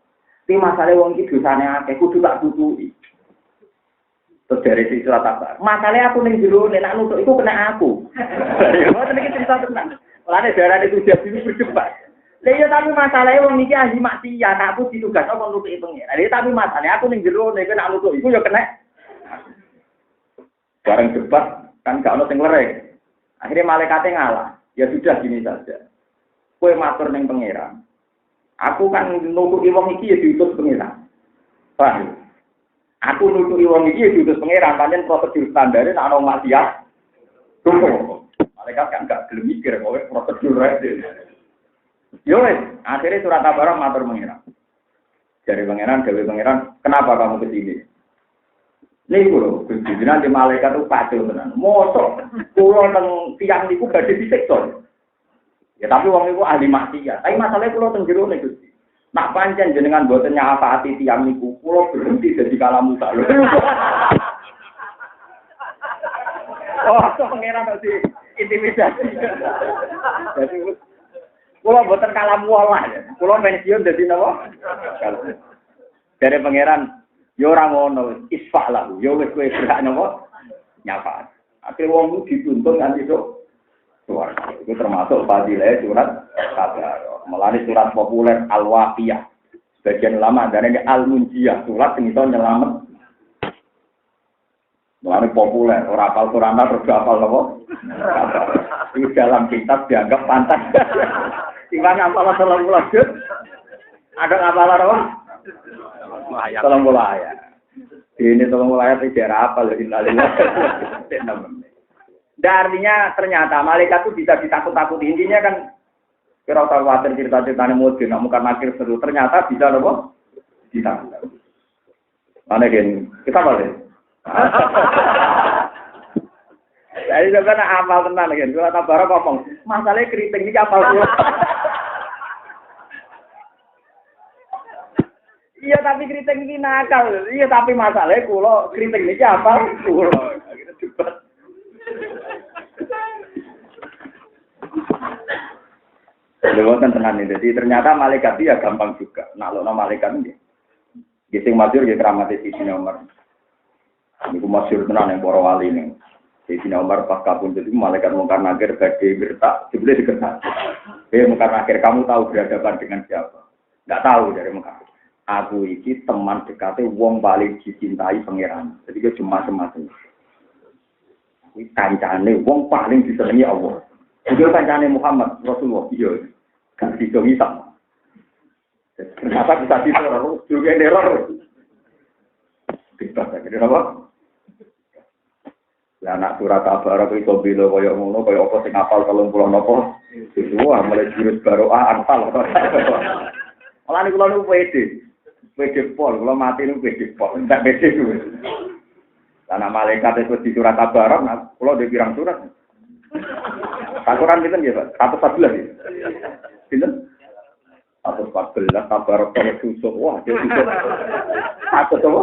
Tapi masalah wong iki dosane akeh kudu tak tutuki. Terus dari surat Tabar. Masalah aku ning jero nek nutuk iku kena aku. Ya ngoten iki cerita tenan. Mulane darane itu dia dulu berdebat. Lah iya tapi masalahnya wong iki ahli maksiat, aku ditugas kok nutuki pengen. Lah tapi masalahnya aku ning jero nek nek nutuk iku ya kena. Bareng debat kan gak ono sing lereng. Akhirnya malaikate ngalah. Ya sudah gini saja. Kowe matur ning pangeran. Aku kan nutuki wong iki ya diutus pangeran. Paham? Aku nutuki wong iki ya diutus pangeran, pancen prosedur standare nek ana maksiat. Tuh. Malaikat kan gak gelem mikir kowe prosedur ae. Yo wes, akhirnya surat Tabarok matur pangeran. Dari pangeran, dewe pangeran, kenapa kamu kesini? Niku lho, Gusti jenengan di malaikat itu pacul tenan. Mosok kula teng tiyang niku badhe disiksa. Ya tapi wong niku ahli maksiat. Tapi masalahnya kula teng jero nek Gusti. Nak pancen jenengan mboten nyafaati tiyang niku, kula berhenti dadi kalamu sak lho. Oh, pangeran tadi intimidasi. Jadi kula mboten kalamu walah. Kula pensiun dadi napa? Dari pangeran yo ora ngono, isfah lah. Yo wis kowe berhak napa? Nyapa. Akhire wong ku dituntun nganti sok suara. Itu termasuk fadilah surat Tabarok. Melani surat populer Al-Waqiah. Sebagian ulama darane Al-Munjiyah, surat sing iso nyelamet. Melani populer, ora apal Quran terus apal napa? Itu dalam kitab dianggap pantas. Timbang apal 30 juz. Ada apal apa? Tolong mulai ya. Ini tolong mulai tidak apa lagi nalillah. Artinya ternyata malaikat itu bisa ditakut-takuti. Intinya kan kira khawatir cerita-ceritanya mungkin bukan nakir seru. Ternyata bisa loh ditakut-takuti. Mana gen kita boleh. Jadi sebenarnya apal tenan kan. Surat Tabarok ngomong masalahnya keriting ini apal pula. Iya tapi kriting iki nakal. Iya tapi masalahnya kula kriting niki apa? Kula. Akhirnya debat. Lewatan tenan ini. Jadi ternyata malaikat dia gampang juga. Nah, lo malaikat ini. Gising masyhur ya keramat Sayyidina Umar. Niku masyhur tenan yang para wali ning. Sayyidina Umar pas kabun itu malaikat mungkar nakir badhe gertak, jebule digertak. Mungkar nakir kamu tahu berhadapan dengan siapa? Enggak tahu dari Mekah. Aku iki teman dekate wong paling dicintai pangeran. Jadi dia cuma semacam. Kuwi kancane wong paling disenengi Allah. Dia kancane Muhammad Rasulullah. Iya. Kan disenengi sama. Kenapa bisa diteror? Juga neror. Kita kira apa? Lah anak surat Tabarok itu bilo koyo ngono, koyo apa sing hafal 30 napa? Semua mulai jurus baroah anfal. Malah niku kula niku PD pol, kalau mati itu PD pol, tidak PD itu. Karena malaikat itu di surat Tabarok, kalau dia pirang surat. Takuran kita ya Pak, 114 ya. Kita 114 Tabarok kalau susuk, wah dia susuk. Satu apa?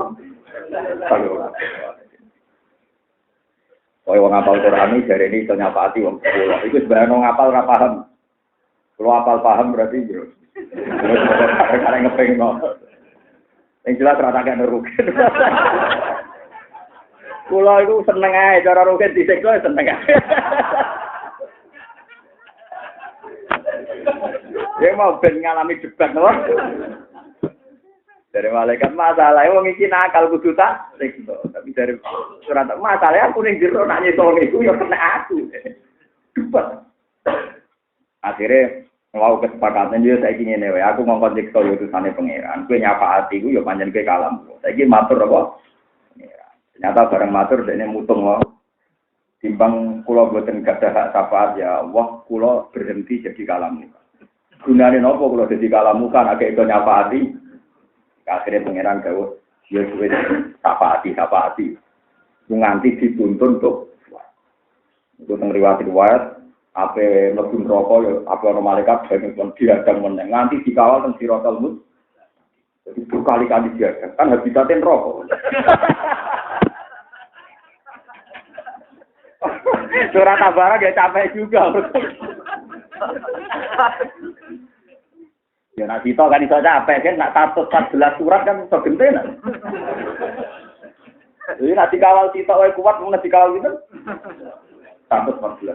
Oh, yang ngapal Quran ini dari ini itu nyapati wong sekolah. Itu sebenarnya ngapal ora paham. Kalau apal paham berarti yo. Karena ngepeng no. Yang jelas rata kan rugi. Kulo itu seneng aja cara rugi disiksa seneng aja. Dia mau ben ngalami debat no. Dari malaikat masalah wong iki nakal kudu tak siksa. Tapi dari surat masalah aku ning jero nak nyiksa niku ya kena aku. Debat. Akhirnya mau kesepakatan dia saya ingin newe. Aku ngomong siksa utusane pangeran. Kowe nyapa ati ku ya pancen kowe kalam. Saiki matur apa? Ternyata bareng matur dene mutung wae. Timbang kula boten gadah hak syafaat ya Allah, kula berhenti jadi kalam niku. Gunane napa kula dadi kalam kan akeh iso nyapa ati. Akhirnya pangeran dawuh, ya kowe syafaati. Nganti dituntun untuk itu teng riwayat ape mlebu neraka ya ape ana malaikat ben dihadang meneng nganti dikawal teng Siratal Mustaqim. Jadi berkali-kali dihadang kan habitatnya neraka. Surat Tabarok ya capek juga. Ya nak kita kan iso capek kan nak 114 surat kan iso gentenan. Jadi nak dikawal kita wae kuat mun dikawal gitu. 114.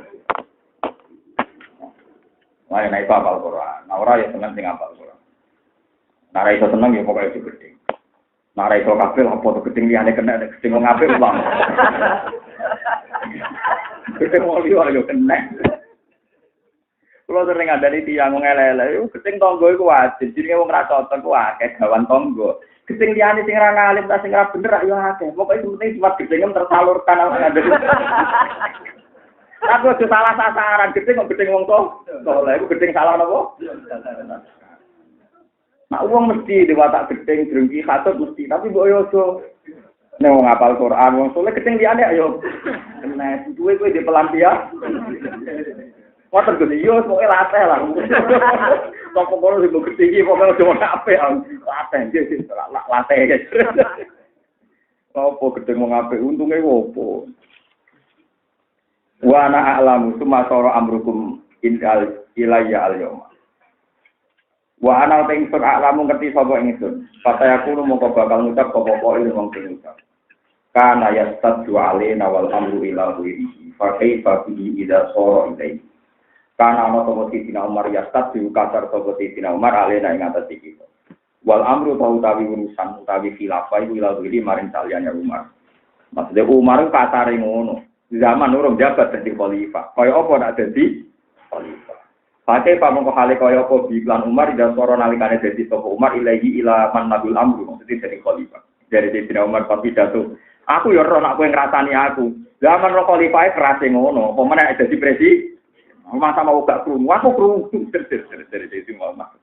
Lah nek iso hafal Quran. Nah ora ya seneng sing hafal Quran. Nah ora iso seneng ya pokoke itu gedhe. Nah ora iso kabeh apa to gedhe liyane kena gedhe wong apik ulang. Gedhe wong liya yo kena. Kulo sering ngandani tiyang ngelele, gedhe tangga iku wajib. Jenenge wong ra cocok ku akeh gawan tangga. Gedhe liyane sing ra ngalim ta sing ra bener yo akeh. Pokoke penting cuma gedhe tersalurkan ana ngandani. Aku aja salah sasaran, gedeng kok gedeng wong to. Soleh iku gedeng salah napa? Nah, wong mesti diwatak gedeng drengki katut mesti, tapi mbok yo aja nek wong hafal Quran, wong soleh gedeng liyane ayo. Kena duwe kowe di pelampian. Ngoten Gus, yo pokoke latih lah. Kok kono sing gedeng iki pokoke aja wong apik, latih iki latih. Apa gedeng wong apik untunge opo? Wa ana a'lamu summa sara amrukum indal ilayya al-yawma. Wa ana ta'ingsun a'lamu ngerti sapa ingsun. Fatayaku mongko bakal ngucap apa-apa ilmu wong sing ngucap. Kana yastadu alaina wal amru ila ghairihi. Fa kaifa bihi idza sara ilaihi. Kana ana sapa Sidina Umar yastadu kasar sapa Sidina Umar alaina ing atas iki. Wal amru utawi urusan utawi khilafah ila ghairihi maring saliyane Umar. Maksudnya Umar kasare ngono. Zaman urung jabat dadi khalifah. Kaya apa nak dadi khalifah. Pakai pamongko hale kaya apa iklan Umar dan soro nalikane dadi sapa Umar ilahi ila man nabil amru maksudnya dadi khalifah. Dari Sayyidina Umar pidato. Aku ya ora nak kowe ngrasani aku. Zaman ro khalifah keras ngono, apa meneh dadi presiden. Masa mau gak krungu, aku krungu dari Sayyidina Umar.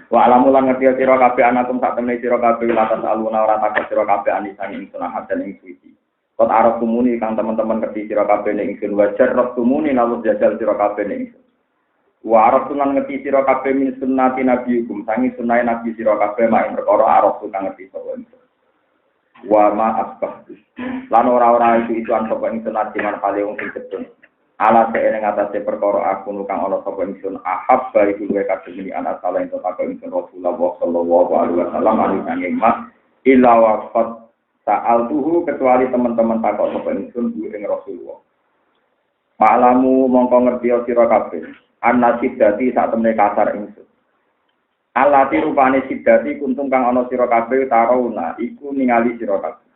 Wa alamulan ngerti sira kabeh anatum sak temene sira kabeh latas aluna ora takut sira kabeh anisan ing sunah dan ing suci. Kot arab tumuni kang teman-teman ngerti sira kabeh ning ingsun wajar rob tumuni lalu jajal sira kabeh ning ingsun. Wa arab tunan ngerti sira kabeh min sunnati nabi hukum sangi sunnahe nabi sira kabeh mak perkara arab tukang ngerti sapa ingsun. Wa ma asbah. Lan ora-ora itu an sapa ingsun atiman kale wong sing ketun. Ala ing atase perkara aku kang ana sapa ingsun ahab bari kuwe kadene ana salah ento tak ingsun Rasulullah sallallahu alaihi wasallam alaihi wa illa waqat Ta'al tuhu kecuali teman-teman takok sapa ingsun ing Rasulullah. Pa'lamu mongko ngerti sira kabeh. Anna siddati sak temne kasar ingsun. Alati rupane siddati kuntung kang ana sira kabeh tarauna iku ningali sira kabeh.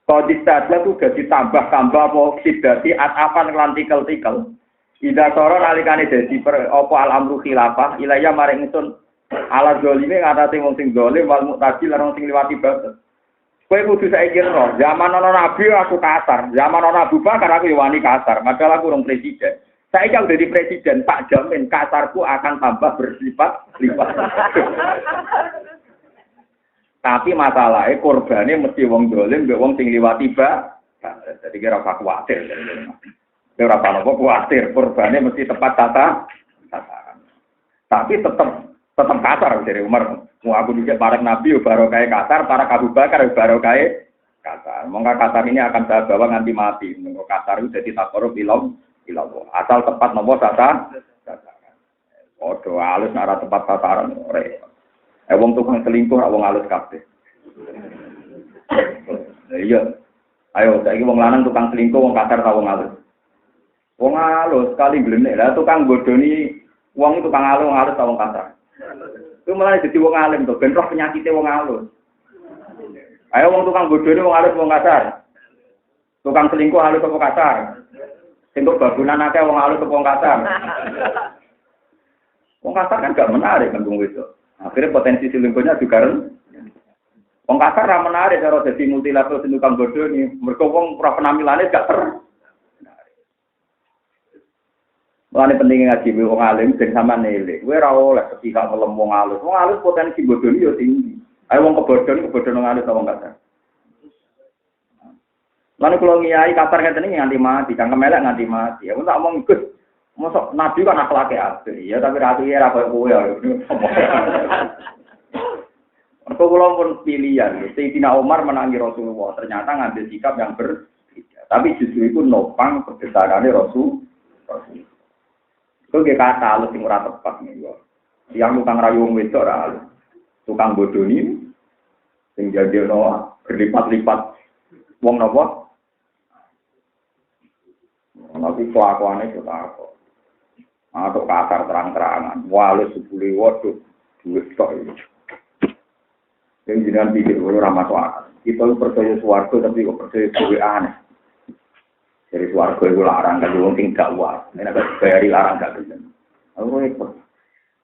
Kodistadla tu dadi tambah-tambah apa siddati atapan lan tikel-tikel. Ida soro nalikane dadi apa al-amru khilafah ilaya maring ingsun ala zalime ngatate wong sing zalim wal mu'tadil lan wong sing liwati batas. Kowe kudu saiki ro, zaman ana nabi aku kasar, zaman ana Abu Bakar aku wani kasar, padahal aku urung presiden. Saiki aku dadi presiden, tak jamin kasarku akan tambah bersifat-lipat. Tapi masalahnya korbane mesti wong dolim, mbek wong sing liwati batas. Jadi kira ora kuwatir. Ora apa-apa kuwatir, korbane mesti tepat sasaran. Tapi tetap kasar dari Umar. Mau aku juga para nabi baru kayak kasar, para Abu Bakar baru kayak kasar. Mongga kasar ini akan saya bawa nganti mati. Mongga kasar itu jadi takorup ilam. Asal tepat nomor sasaran. Odo halus arah tepat sasaran. Wong tukang selingkuh, wong halus kabeh. Iya. Ayo, saiki wong lanang tukang selingkuh, wong kasar ta wong halus. Wong halus kali blenek lah tukang bodoni wong tukang halus ta wong kasar. Itu malah jadi wong alim tuh, ben roh penyakitnya wong halus. Ayo wong tukang bodoni wong halus wong kasar. Tukang selingkuh halus apa kasar? Sing babunan akeh wong halus apa wong kasar? Wong kasar kan gak menarik kan wong wedok. Akhirnya potensi selingkuhnya juga wong kasar ra menarik cara dadi multilateral sing tukang bodoni. Mergo wong ora penampilannya gak Mulane penting ngaji wong alim ben sampean nilai. Kowe ora oleh ketika ngelem wong alus. Wong alus potensi bodoni yo tinggi. Ayo wong kebodhon wong alus wong kasar. Lan kula ngiyai kasar ngeten iki nganti mati, kang kemelek nganti mati. Aku tak omong Gus, mosok nabi kan akhlake apik. Ya tapi ratu ya ra koyo kowe ya. Mergo kula pun pilihan. Sayyidina Umar menangi Rasulullah, ternyata ngambil sikap yang berbeda. Tapi justru itu nopang kebesarannya Rasulullah. Kau gak kata halus yang ora tepat nih, yang tukang rayu wong wedok ora halus, tukang bodoni, sing jadi berlipat-lipat wong nopo, tapi kelakuannya sudah apa? Atau kasar terang-terangan. Wale sepuluh waduh duit tok iki. Yang jenengan pikir ora masuk akal. Kita percaya swarga tapi kok percaya duwe aneh. Dari swarga iku larang kan wong sing gak wae. Nek bayari larang gak bisa. Aku repot.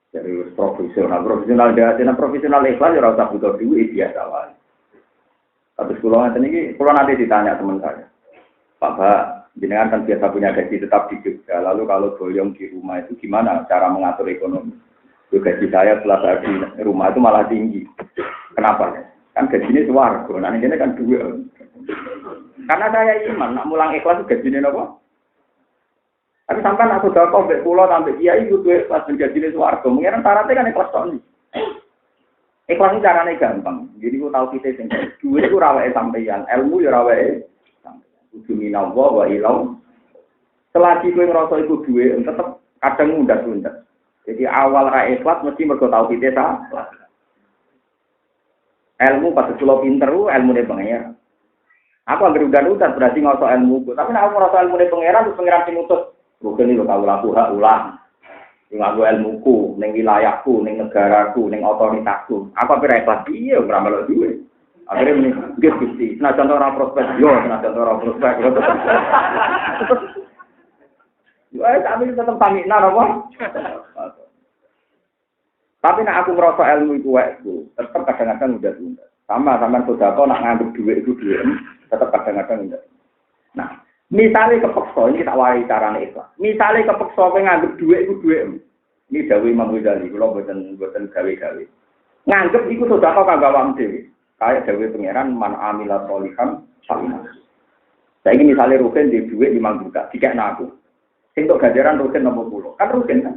Dari profesional dan profesional ikhlas ora usah butuh duit biasa wae. Tapi sekolah ini, kalau nanti ditanya teman saya, Pak jenengan kan biasa punya gaji tetap di Jogja, lalu kalau boyong di rumah itu gimana cara mengatur ekonomi? Gaji saya setelah saya di rumah itu malah tinggi. Kenapa? Kan gajinya swarga, nah ini kan dua. Karena saya iman, nak mulang ikhlas itu gajinya apa? Tapi sampai nak sudah kau pulau sampai kiai itu ikhlas gajinya swarga. Mungkin syaratnya kan ikhlas tahun. Ikhlas itu caranya gampang. Jadi aku tahu kita sendiri. Duit itu rawai sampeyan, ilmu ya rawai sampeyan. Udu minallah wa ilau. Selagi kowe ngerasa iku duit, tetap kadang mundak-mundak. Jadi awal ra ikhlas mesti mergo tahu kita salah. Ilmu pas kula pinter ilmu ne pengen. Aku anggere udan-udan berarti ngoso ilmu. Tapi nek aku ngerasa ilmu ne pangeran terus pangeran sing ngutus. Bukan iki lho kawula hak ulang. Nganggo ilmuku, ning wilayahku, ning negaraku, ning otoritasku. Apa pira ikhlas piye ora melok duwe. Akhire muni nggih Gusti, senajan ora prospek yo, senajan ora prospek. Yo tapi tetep pamikna apa? Tapi nek aku ngrasa ilmu iku wae, tetep kadang-kadang udah tunda. Sama sedekah nak nganggep duit itu duit, tetep kadang-kadang udah. Nah, misalnya kepeksa, ini tak warai carane ikhlas. Misalnya kepeksa kowe nganggep duit itu duit. Ini dawuh Imam Ghazali, kula boten gawe-gawe. Nganggep iku sedekah kanggo awak dhewe. Kayak dawuh pangeran man amila sholihan salina. Saiki misale rugen di duit 5 juta, dikekno aku. Sing tok ganjaran rugen nopo kula? Kan rugen kan.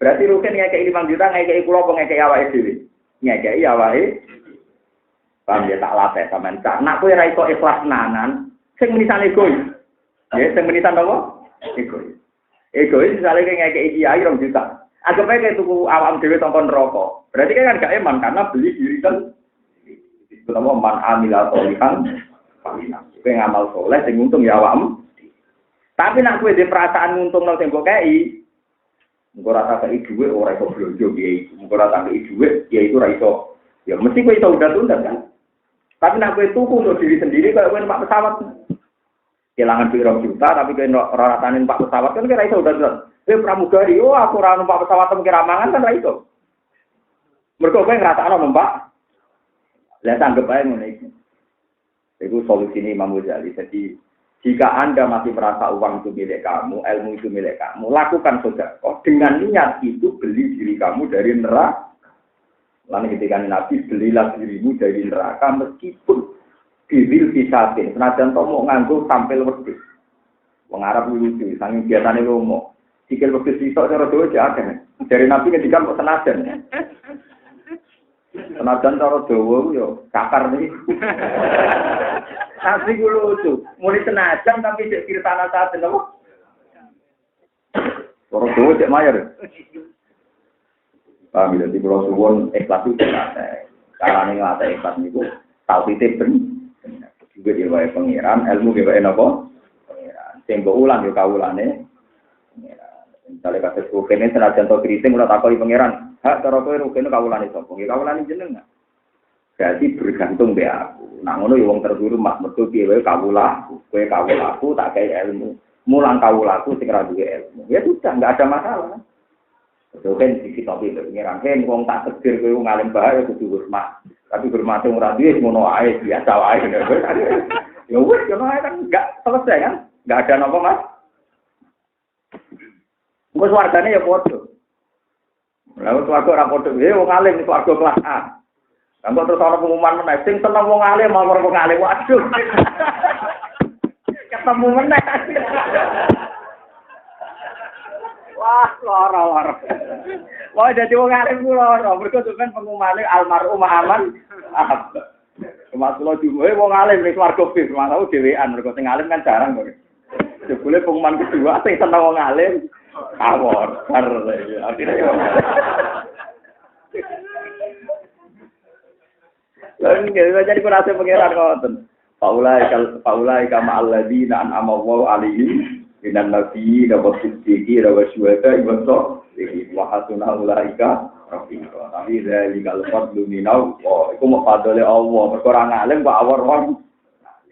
Berarti rugen ngekeki 5 juta ngekeki kula apa ngekeki awake dhewe? Ngekeki awake. Paham ya tak latih sampean. Nak kowe ora iso ikhlas nanan, sing menisan egois. Ya, sing menisan apa? Egois. Egois misale ngekeki kiai 2 juta. Anggap aja tuku awam dhewe tampa neraka. Berarti kan gak eman karena beli diri kan. Itu nama man amila sholihan falina. Kowe ngamal saleh sing untung ya awakmu. Tapi nek kowe dhe perasaan untung nang sing mbok kei, engko ora tak kei dhuwit ora iso blonjo kiai. Engko ora tak kei dhuwit kiai itu ora iso. Ya mesti kowe iso udah-udah kan. Tapi nek kowe tuku untuk diri sendiri kaya kowe numpak pesawat. Kehilangan duit 2 juta tapi kowe ora rasane numpak pesawat kan kira iso udah-udah. Pramugari, aku ora numpak pesawat teng Kiramangan kan ra iso. Mergo kowe ngrasakno numpak. Lah anggap ae ngene iki. Itu solusi Imam Ghazali. Jadi jika Anda masih merasa uang itu milik kamu, ilmu itu milik kamu, lakukan sedekah dengan niat itu beli diri kamu dari neraka. Lalu ketika Nabi belilah dirimu dari neraka meskipun biril fisatin. Senajan to mau nganggo tampil wedhus. Wong Arab lucu, saking biasane lomo. Sikil wedhus iso cara dhewe akeh. Dari Nabi ketika kok senajan. Senajan cara dawa yo cakar iki. Asli ku lucu. Mulai senajan tapi cek kirtana saten apa? Cara dawa cek mayar. Paham ya, di pulau Suwon ikhlas itu nate. Carane nglate ikhlas niku tauhid ben. Juga dia wae pangeran, ilmu dia wae napa? Pangeran. Sing mbok ulang yo kawulane. Misalnya kasus rukene senajan to kriting ora takoni pangeran. Hak cara kowe rukene kawulane sapa? Nggih kawulane jenengan. Jadi bergantung be aku. Nah ngono ya wong terguru mak mergo piye wae kawulaku. Kowe kawulaku tak kei ilmu. Mulang kawulaku sing ora duwe ilmu. Ya sudah enggak ada masalah. Kan sisi tapi pengiran kan wong tak tegir kowe ngalim bae kudu hormat. Tapi hormate ora duwe ngono ae biasa wae. Ya wis ngono ae kan enggak selesai kan? Enggak ada napa Mas. Engko swargane ya padha. Lalu swarga ora padha. Wong alim swarga kelas A. Engko terus ana pengumuman meneh sing seneng wong alim mau wong alim waduh. Ketemu meneh. Wah, lara. Wah, dadi wong alim ku lara. Mergo sampeyan pengumumane almarhum aman. Mas kula diuwe wong alim ning swarga bis, malah dhewean mergo sing alim kan jarang kok. Jebule pengumuman kedua sing seneng wong alim awor. Akhirnya Lalu jadi kurasa pengiran ngoten. Paulai kama alladzina an'ama Allahu alaihim Minan nabi dapat siddiqi dapat syuhada ibn wa hasuna ulaika rafiqa. Tapi dari kalau fadlu minau, itu mau fadle Allah. Perkara ngalim kok awor wong.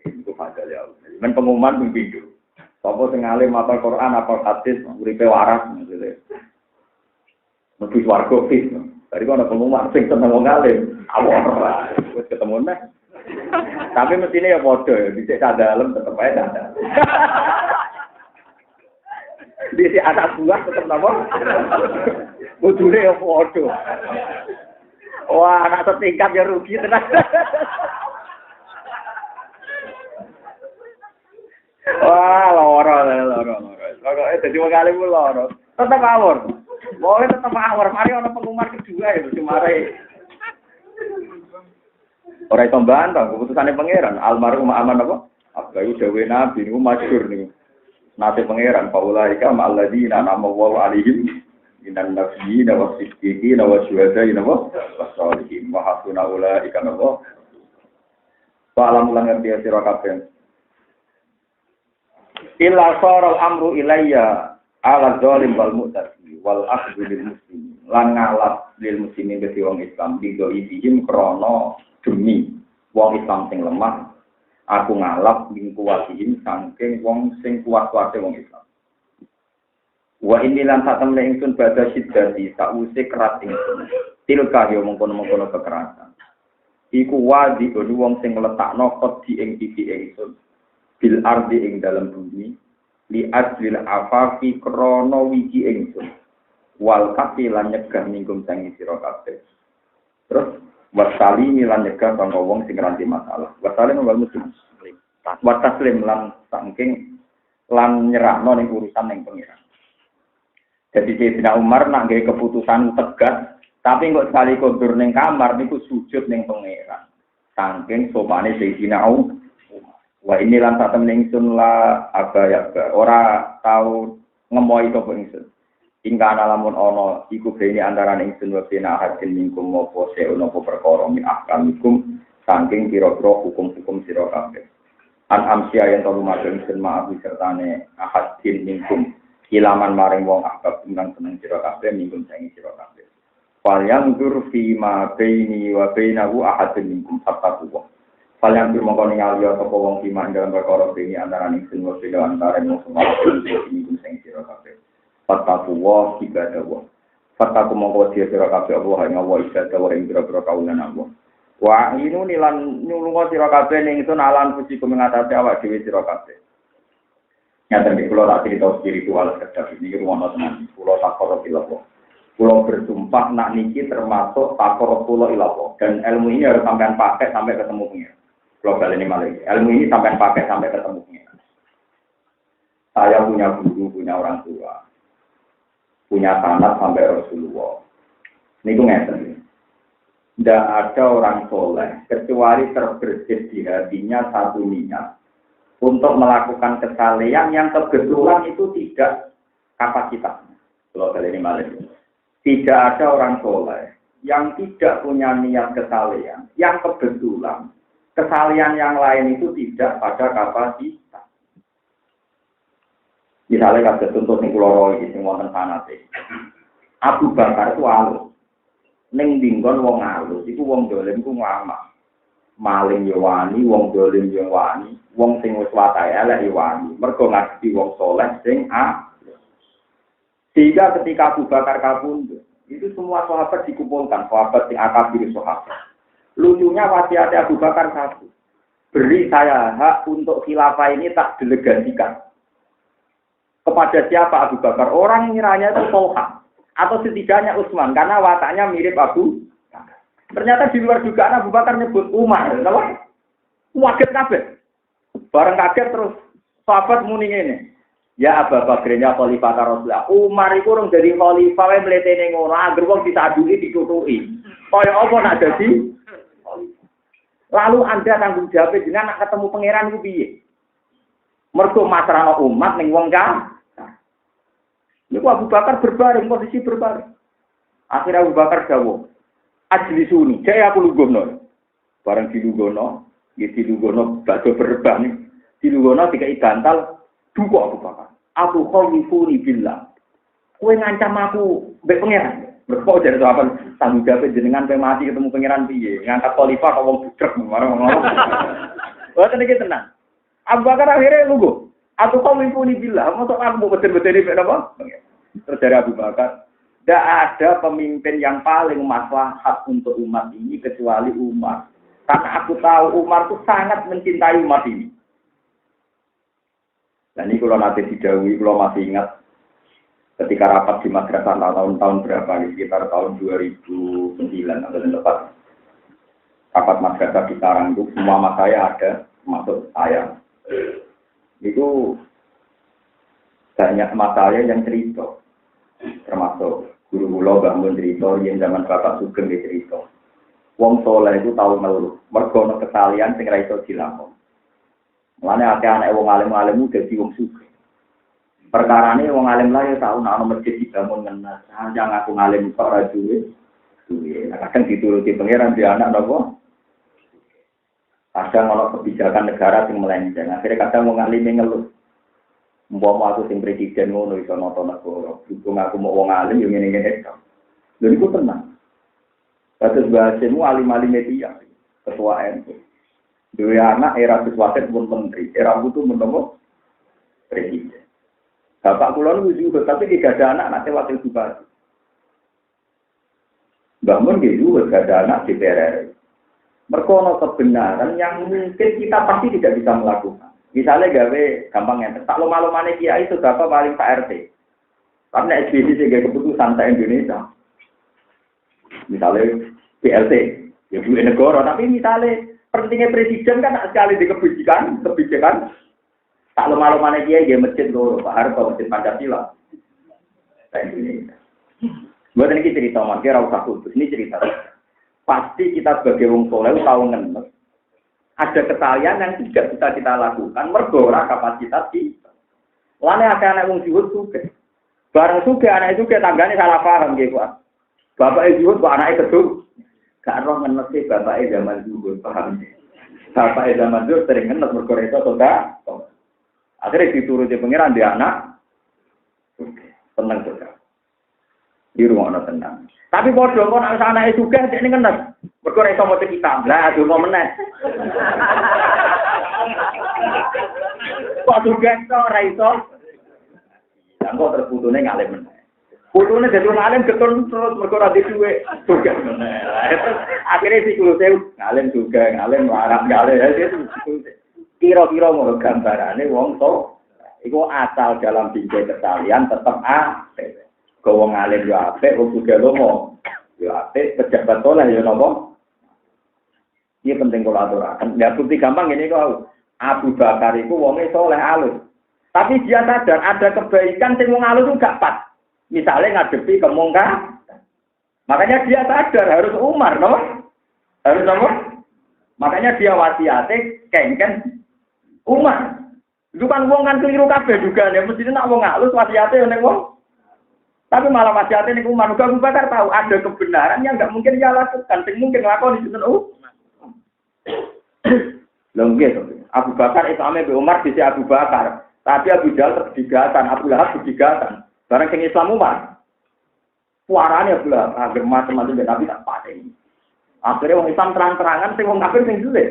Itu fadle Allah. Men pengumuman ping pindho. Sapa sing alim apal Quran apal hadis uripe waras maksudnya. Mesti swarga fis. Dari kono pengumuman sing seneng wong alim, awor wis ketemu neh. Tapi mestine ya padha ya, dhisik sak dalem tetep ae sak dalem. Dhisik anak buah tetep napa? Bodune ya padha. Wah, anak setingkat ya rugi tenan. Wah, loro. Pokoke dadi wong alim ku loro. Tetep awor. Boleh tetep awor. Mari ana pengumuman kedua ya cumare. Ora iso mbantah keputusane pangeran. Almarhum aman apa? Abdul dawe nabi niku masyhur niku. Nate pangeran paulaika ma'alladzina nama wa alaihim minan nabiyyin wa siddiqin wa syuhada'i wa sholihin wa hasuna ulaika nawa. Salam lan ngerti sira kabeh. Illa saral amru ilayya ala zalim wal mu'tadi wal akhdhu lil muslimin. Lan ngalap lil muslimin dadi wong Islam digo ibihim krana demi wong Islam sing lemah, aku ngalap ning kuwatihim saking wong sing kuat-kuate wong Islam. Wa inni lan satemene ingsun badha siddati sause kerat ingsun. Tilka yo mengkono-mengkono kekerasan. Iku wadi wong sing ngletakno kodi ing pipi ingsun. Bil ardi ing dalam bumi li ajlil afafi krana wiji ingsun. Wal kafilan nyegah mingkum sang sira kabeh. Terus wasali milan nyegah kanggo wong sing nranti masalah. Wasali wal muslim. Wataslim lan saking lan nyerahno ning urusan ning pengiran. Jadi Sayyidina Umar nak gawe keputusan tegas, tapi kok sekali kondur ning kamar niku sujud ning pengiran. Saking sopane Sayyidina Umar. Wa ini lan satem ningsun la abaya ora tau ngemohi sapa ingsun. Ingka lamun ana iku bene antarané ingsun wa bena hadin mingkum apa seono perkara min ahkamikum saking pira-pira hukum-hukum sira kabeh. An amsia yen to lumaku ingsun ma'abi sertane ahadin mingkum ilaman maring wong ahbab ingkang seneng sira kabeh mingkum saking sira kabeh. Fal yang dur fi ma baini wa bainahu ahadin mingkum fattaqwa. Fal yang dur mongko ningali sapa wong iman dalam perkara bene antarané ingsun wa bena antarané wong mingkum saking sira kabeh. Fattaquwa ibadah. Fattaku mongko dia sira kabeh Allah ing Allah ibadah wa ing pira-pira kaulan Allah. Wa inu nilan nyulunga sira kabeh ning ingsun alam puji kumengatasi awak dhewe sira kabeh. Nyata nek kula tak crita spiritual kedap iki rumono tenan. Kula takor ilmu. Kula bersumpah nak niki termasuk takor kula ilmu dan ilmu ini harus sampean pakai sampai ketemu pengen. Kula baleni malih. Ilmu ini sampean pakai sampai ketemu pengen. Saya punya guru, punya orang tua. Punya tanah sampai Rasulullah. Ini itu ngeten. Tidak ada orang soleh kecuali terbersih di hatinya satu niat untuk melakukan kesalehan yang kebetulan itu tidak kapasitasnya. Kalau kali ini malah tidak ada orang soleh yang tidak punya niat kesalehan yang kebetulan kesalehan yang lain itu tidak pada kapasitas. Misalnya kalau contoh sing kula rohi sing wonten sanate. Abu Bakar itu alus. Ning dinggon wong alus iku wong dolim ku ngamak. Maling yo wani, wong dolim yo wani, wong sing wis watahe elek yo wani. Mergo ngadepi wong saleh sing alus. Sehingga ketika Abu Bakar kabundut, itu semua sahabat dikumpulkan, sahabat sing akabir sahabat. Lucunya wasiat Abu Bakar satu. Beri saya hak untuk khilafah ini tak delegasikan. Kepada siapa Abu Bakar? Orang ngiranya itu Tolha atau setidaknya Utsman karena wataknya mirip Abu Bakar. Ternyata di luar dugaan Abu Bakar nyebut Umar. Kenapa? Waget kabeh. Bareng kaget terus sahabat muni ngene. Ya Abu Bakrnya khalifah Rasulullah. Umar iku urung dadi khalifah wae mletene ngono. Angger wong ditaduli ditutuki. Kaya apa nak dadi? Lalu Anda tanggung jawab jenengan nak ketemu pangeran iku piye? Mergo masrano umat ning wong kan. Niku Abu Bakar berbaring, posisi berbaring. Akhirnya Abu Bakar dawuh, "Ajlisuni, jaya aku lungguhno." Bareng dilungguhno, nggih dilungguhno badhe berebah nih. Dilungguhno dikai bantal duka Abu Bakar. Aku khawifuni billah. Kowe ngancam aku mbek pangeran. Mergo jare sahabat tanggung jawab jenengan pe mati ketemu pangeran piye? Ngangkat khalifah kok wong budrek ngono. Wah tenan iki tenang. Abu Bakar akhirnya nunggu. Aku khawifuni billah. Mosok aku mau betul-betul iki napa? Terus dari Abu Bakar, tidak ada pemimpin yang paling maslahat untuk umat ini kecuali Umar. Karena aku tahu Umar itu sangat mencintai umat ini. Dan ini kalau nanti didahului, kalau masih ingat ketika rapat di madrasah tahun-tahun berapa, sekitar tahun 2009 atau tepat. Rapat madrasah di Tarang itu semua mas saya ada, termasuk saya. Itu banyak mas saya yang cerita. Termasuk guru kula bangun cerita yang zaman Bapak Sugeng cerita. Wong soleh itu tahu ngeluh, mergo ana kesalian sing ra iso dilakoni. Mulane akeh anak wong alim-alim dadi wong sugih. Perkarane wong alim lae tau ana masjid dibangun ngenas, jangan aku ngalim kok ora duwe. Kadang dituruti pangeran di anak napa? Kadang ana kebijakan negara sing melenceng. Akhirnya kadang wong alim ngeluh. Mbok aku sing presiden ngono iso nata negara. Dukung aku mau wong alim yo ngene-ngene tok. Lha niku tenang. Kados bahasemu alim-alim media, ketua NU. Dua anak era Biswaset pun menteri, era butuh menemu presiden. Bapak kula niku juga tapi tidak ada anak wakil bupati. Bangun gitu gak ada anak di DPR. Mergo kebenaran yang mungkin kita pasti tidak bisa melakukan. Misalnya gawe gampang enten. Tak lomah-lomane kiai itu berapa paling Pak RT. Karena SBY sebagai keputusan sa Indonesia. Misalnya PLT, ya duit negara. Tapi misalnya pentingnya presiden kan sekali di kebijakan. Tak lomah-lomane kiai dia masjid loro, Pak Harto masjid Pancasila. Sa Indonesia. Buat ini cerita, makanya rasa khusus. Ini cerita. Pasti kita sebagai wong soleh tahu ngenes. Ada kesalahan yang tidak bisa kita lakukan, mergora kapasitas kita. Lane anak wong juhud juga. Bareng juga anak juga tanggane salah paham gitu. Bapak juhud kok anake kedul. Gak roh ngenesi bapak zaman juhud paham. Bapak zaman juhud sering ngenes mergora itu atau enggak. Akhirnya dituruti pangeran dia anak. Tenang juga. Di rumah ana tenang. Tapi padha kok nek anake juga nek ngenes. Mergo ora iso maca kitab. Lah donga meneh. Kok juga ora iso. Anggo terputune ngalim meneh. Putune dadi ngalim getun terus mergo ora duwe juga meneh. Akhire sikluse ngalim juga, ngalim larang ngalim. Kira-kira ngono gambarane wong to. Iku asal dalam bingkai kesalian tetep apik. Wong alim yo apik, wong juga lomo. Yo apik, pejabat soleh yo napa? Ini penting kalau aturakan. Ya bukti gampang ini kok. Abu Bakar itu wongnya soleh alus. Tapi dia sadar ada kebaikan yang wong alus itu gak pas. Misalnya ngadepi kemungkaran. Makanya dia sadar harus Umar, no? Harus apa? Makanya dia wasiate kengken Umar. Itu kan wong kan keliru kabeh juga. Ya mesti nak wong alus wasiate ning wong. Tapi malah wasiate ning Umar. Abu Bakar tahu ada kebenaran yang enggak mungkin dia lakukan. Sing mungkin lakoni sinten Lengge Abu Bakar Islamnya be Umar di Abu Bakar, tapi Abu Jahal terdigatan, Abu Lahab terdigatan. Barang sing Islam Umar, suaranya Abu Lahab, agar macam-macam tapi tak pati. Akhirnya orang Islam terang-terangan, sing wong kafir sing sulit.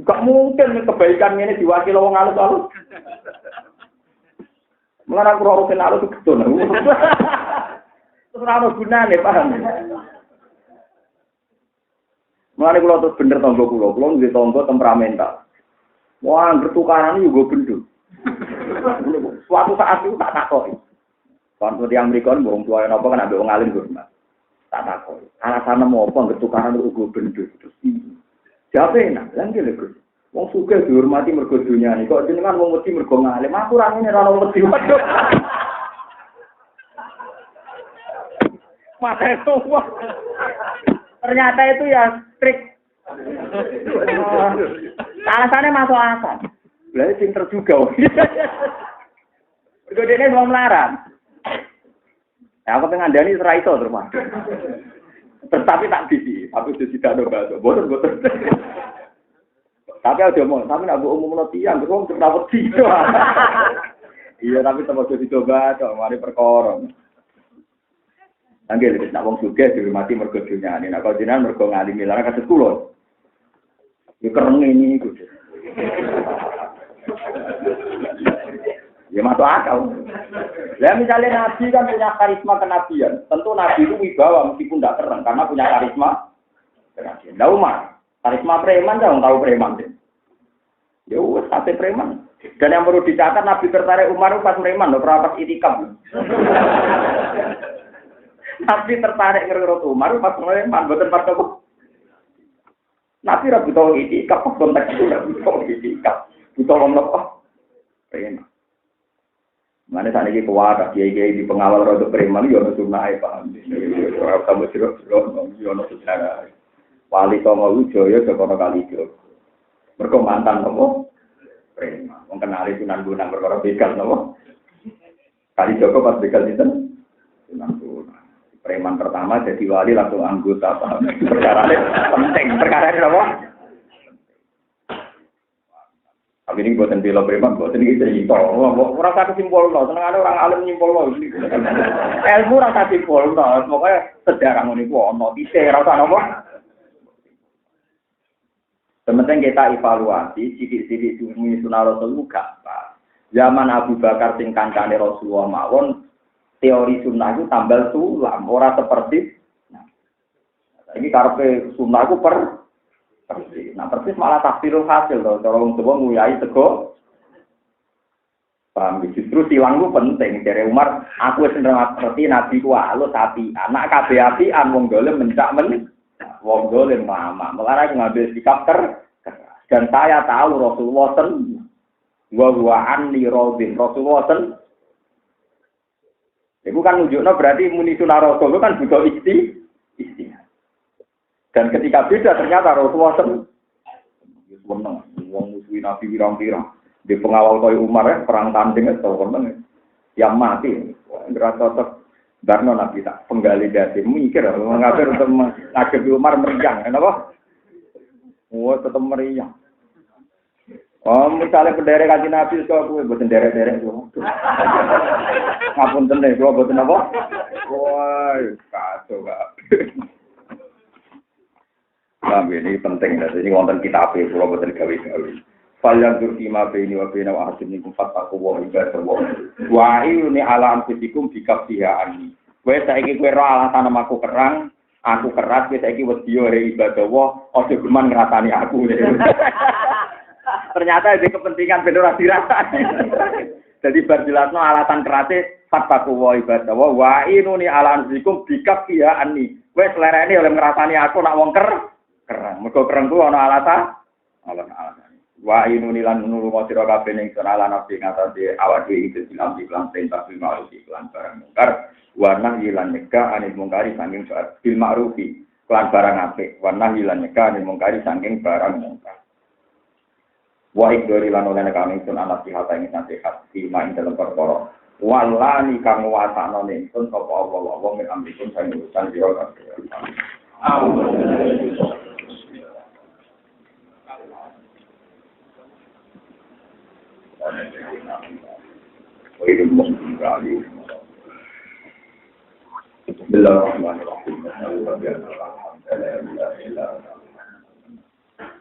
Gak mungkin kebaikan ini diwakili wong alus-alus. Mengenai aku rorusin alus itu betul. Terus rano gunane paham. Mulane kula terus bener tangga kula nggih tangga temperamental. Wah, bertukaran juga bener. Suatu saat itu tak takoki. Kon yang mrikon wong tuwa napa kan ambek wong alim hormat. Tak takoki. Alasane apa bertukaran uga bener terus iki. Jawabe enak, lan iki lho. Wong sugih dihormati mergo dunyane. Kok jenengan wong wedi mergo ngalim. Aku ra ngene ra wedi. Mate tuwa. Ternyata itu ya trik. Alasannya masuk akal. Lah pinter juga. Bedene wong melarat. Ya aku pengen ngandani ora iso terus. Tetapi tak bisi, aku sudah tidak ada bahasa. Boten. Tapi aja mau, tapi nak umumno tiyang terus ora wedi. Iya, tapi tempat dicoba tok mari perkara. Angger wis nak wong sugih dihormati mergo dunyane. Nek kok jenengan mergo ngalimi lan kados kula. Ya kereng ini iku. Ya masuk akal. Ya misalnya Nabi kan punya karisma kenabian. Tentu Nabi itu wibawa meskipun tidak keren karena punya karisma kenabian. Nah Umar, karisma preman jangan tahu preman. Ya wes sate preman. Dan yang perlu dicatat Nabi tertarik Umar pas preman loh, pas itikaf. Nabi tertarik ngerut Umar pas preman, bukan pas apa. Nabi ra butuh itikaf konteks itu ra butuh itikaf. Butuh apa? Preman. Mana saat ini kuat, kiai di pengawal roda preman, yo no sunai paham. Orang kamu cerita, yo no sejarah. Wali Songo Wijoyo, Jokono Kalijo. Mereka mantan kamu preman. Mengenali Sunan Gunung perkara begal kamu. Kalijogo pas begal itu Sunan Gunung. Preman pertama jadi wali langsung anggota paham. Perkara ini penting, perkara ini apa? Tapi ini buatan bila preman, buatan ini cerita. Orang kata simpul, senang ada orang alim nyimpul. Ilmu rasa simpul, pokoknya sejarah ini ono. Ise rasa apa? Sementing kita evaluasi, sidik-sidik sunni sunnah Rasul gampang. Zaman Abu Bakar sing kancane Rasulullah mawon, teori sunnah itu tambal sulam, ora seperti. Ini karepe sunnah itu persis. Nah persis malah tafsirul hasil loh. Cara wong tuwa nguyai tego. Paham justru silang ku penting. Dari Umar, aku wis ngerti nabi ku alus api. Anak kabeh apian wong dolim mencak men. Wong dolim lama. Melarang ngambil sikap keras. Dan saya tahu Rasulullah sen wa anni radin. Rasulullah sen. Itu kan nunjukno berarti muni sunah Rasul itu kan butuh istihad. Dan ketika beda ternyata Rasulullah seneng wong musuhi Nabi pirang-pirang di pengawal Toy Umar perang tanding itu seneng yang mati nggak cocok Barno Nabi tak penggali dasi mikir mengapa untuk mengakhiri Umar meriang kenapa? Wah tetap meriang. Oh misalnya pendere kaji Nabi itu aku buat derek itu ngapun tendeng itu buat apa? Wah kacau gak. Nah, ini penting, jadi wonten kitab e kula boten gawe-gawe. Fal yang durkima bini wa bina wa hasim nikum fataku wa ibadah wa. Wa ini ala anfusikum bikafsihaani. Kowe saiki kowe ro alasan aku kerang, aku keras, kowe saiki wedi yo ibadah wa, aja geman ngrasani aku. Ternyata itu kepentingan ben ora dirasani. Jadi bar jelasno alasan kerase fataku wa ibadah wa ini ala anfusikum bikafsihaani. Kowe selerene oleh ngrasani aku nak wong kerang. Mergo kereng ku ana alasan. Wa inuni lan nulu sira kabeh ning sonalan nabi ngatasi awak dhewe iki silam iklan perintah bil ma'ruf iklan barang mungkar wa nahyi lan nyegah anil mungkari saking bil ma'rufi iklan barang apik wa nahyi lan nyegah anil mungkari saking barang mungkar. Wa ikdori lan oleh kami sun nasihat ing nasihat di main dalam perkara. Walani kang wasana ning sun sapa Allah wa min amrikum saking urusan sira kabeh. Bismillahirrahmanirrahim.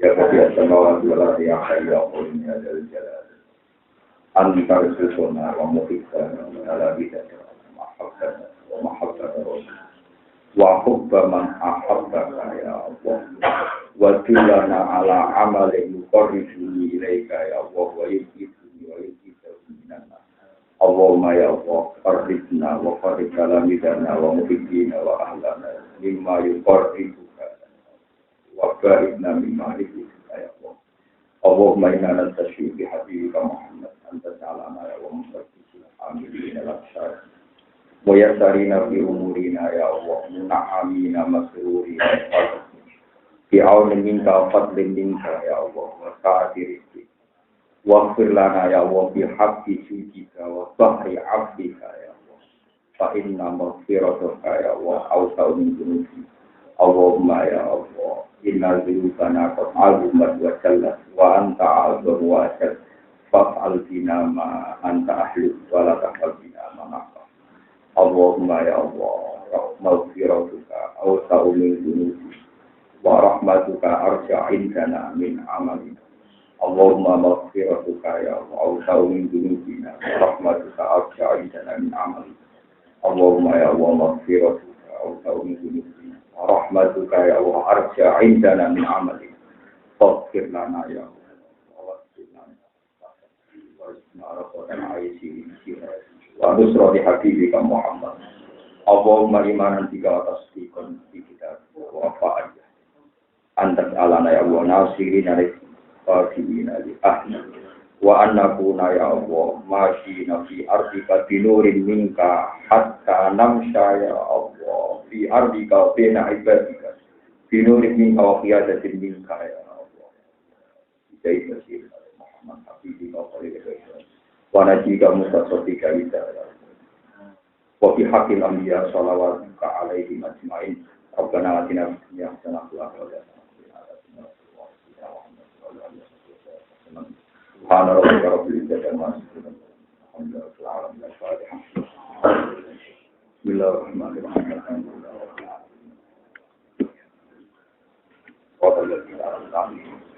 Ya Rabbi as-samawati wal ardi ya hayyu ya qayyum ya dzal jalali. Anta rasuluna wa muhibbana ala bidaka wa mahabbata rasul. Wa hubba man ahabbaka ya Allah. Wa tilana ala amalin yuqarribuni ilaika ya Allah wa yuqirruni wa yuqirruni minna. Allahumma ya Allah, qarribna wa qarrib kalamidana wa muhibbina wa ahlana mimma yuqarribuka wa ba'idna mimma yuqirruna ya Allah. Allahumma inna nastashifi habibika Muhammad anta ta'lama ya wa musabbihina amilina lakshar wa yasarina fi umurina ya Allah muna'amina masrurina fi awnin minka fadlin minka ya Allah wa sa'ati rizki waghfir lana ya Allah bi haqqi sujika wa bahri abdika ya Allah fa inna maghfirataka ya Allah awsa'u min dhunubi Allahumma ya Allah Innal dzunubana qad azumat wa jallat wa anta a'dhu wa ajal fa'al bina ma anta ahlu wa la tafal bina ma nafal. Allahumma ya Allah, maghfiratuka awsa'u min dhunubi wa rahmatuka arja'u indana min amalina. Allahumma maghfiratuka ya Allah, awsa'u min dhunubina wa rahmatuka arja'u indana min amalina. Allahumma ya Allah, maghfiratuka awsa'u min dhunubina wa rahmatuka ya Allah arja'u indana min amalina. Faghfir lana ya Allah, waghfir lana wa nusra di habibika Muhammad. Allahumma imanan tiga atas tikon di kita wa fa'aja. Antas alana ya Allah nasirin arik fa'fina li ahli. Wa annakuna ya Allah masyina fi ardika binurin minka hatta namsya ya Allah fi ardika bina ibadika binurin minka wa qiyadatin minka ya Allah. Jadi bersih Muhammad habibika wa qiyadatin wa najika mustasofika ida wa fi haqqil anbiya shalawatuka alaihim ajma'in. Rabbana atina fid dunya hasanah wa fil akhirati hasanah wa qina adzabannar. Subhana rabbika rabbil izzati amma yasifun. Alhamdulillahi rabbil alamin. Bismillahirrahmanirrahim. Wa sallallahu alaihi wa sallam.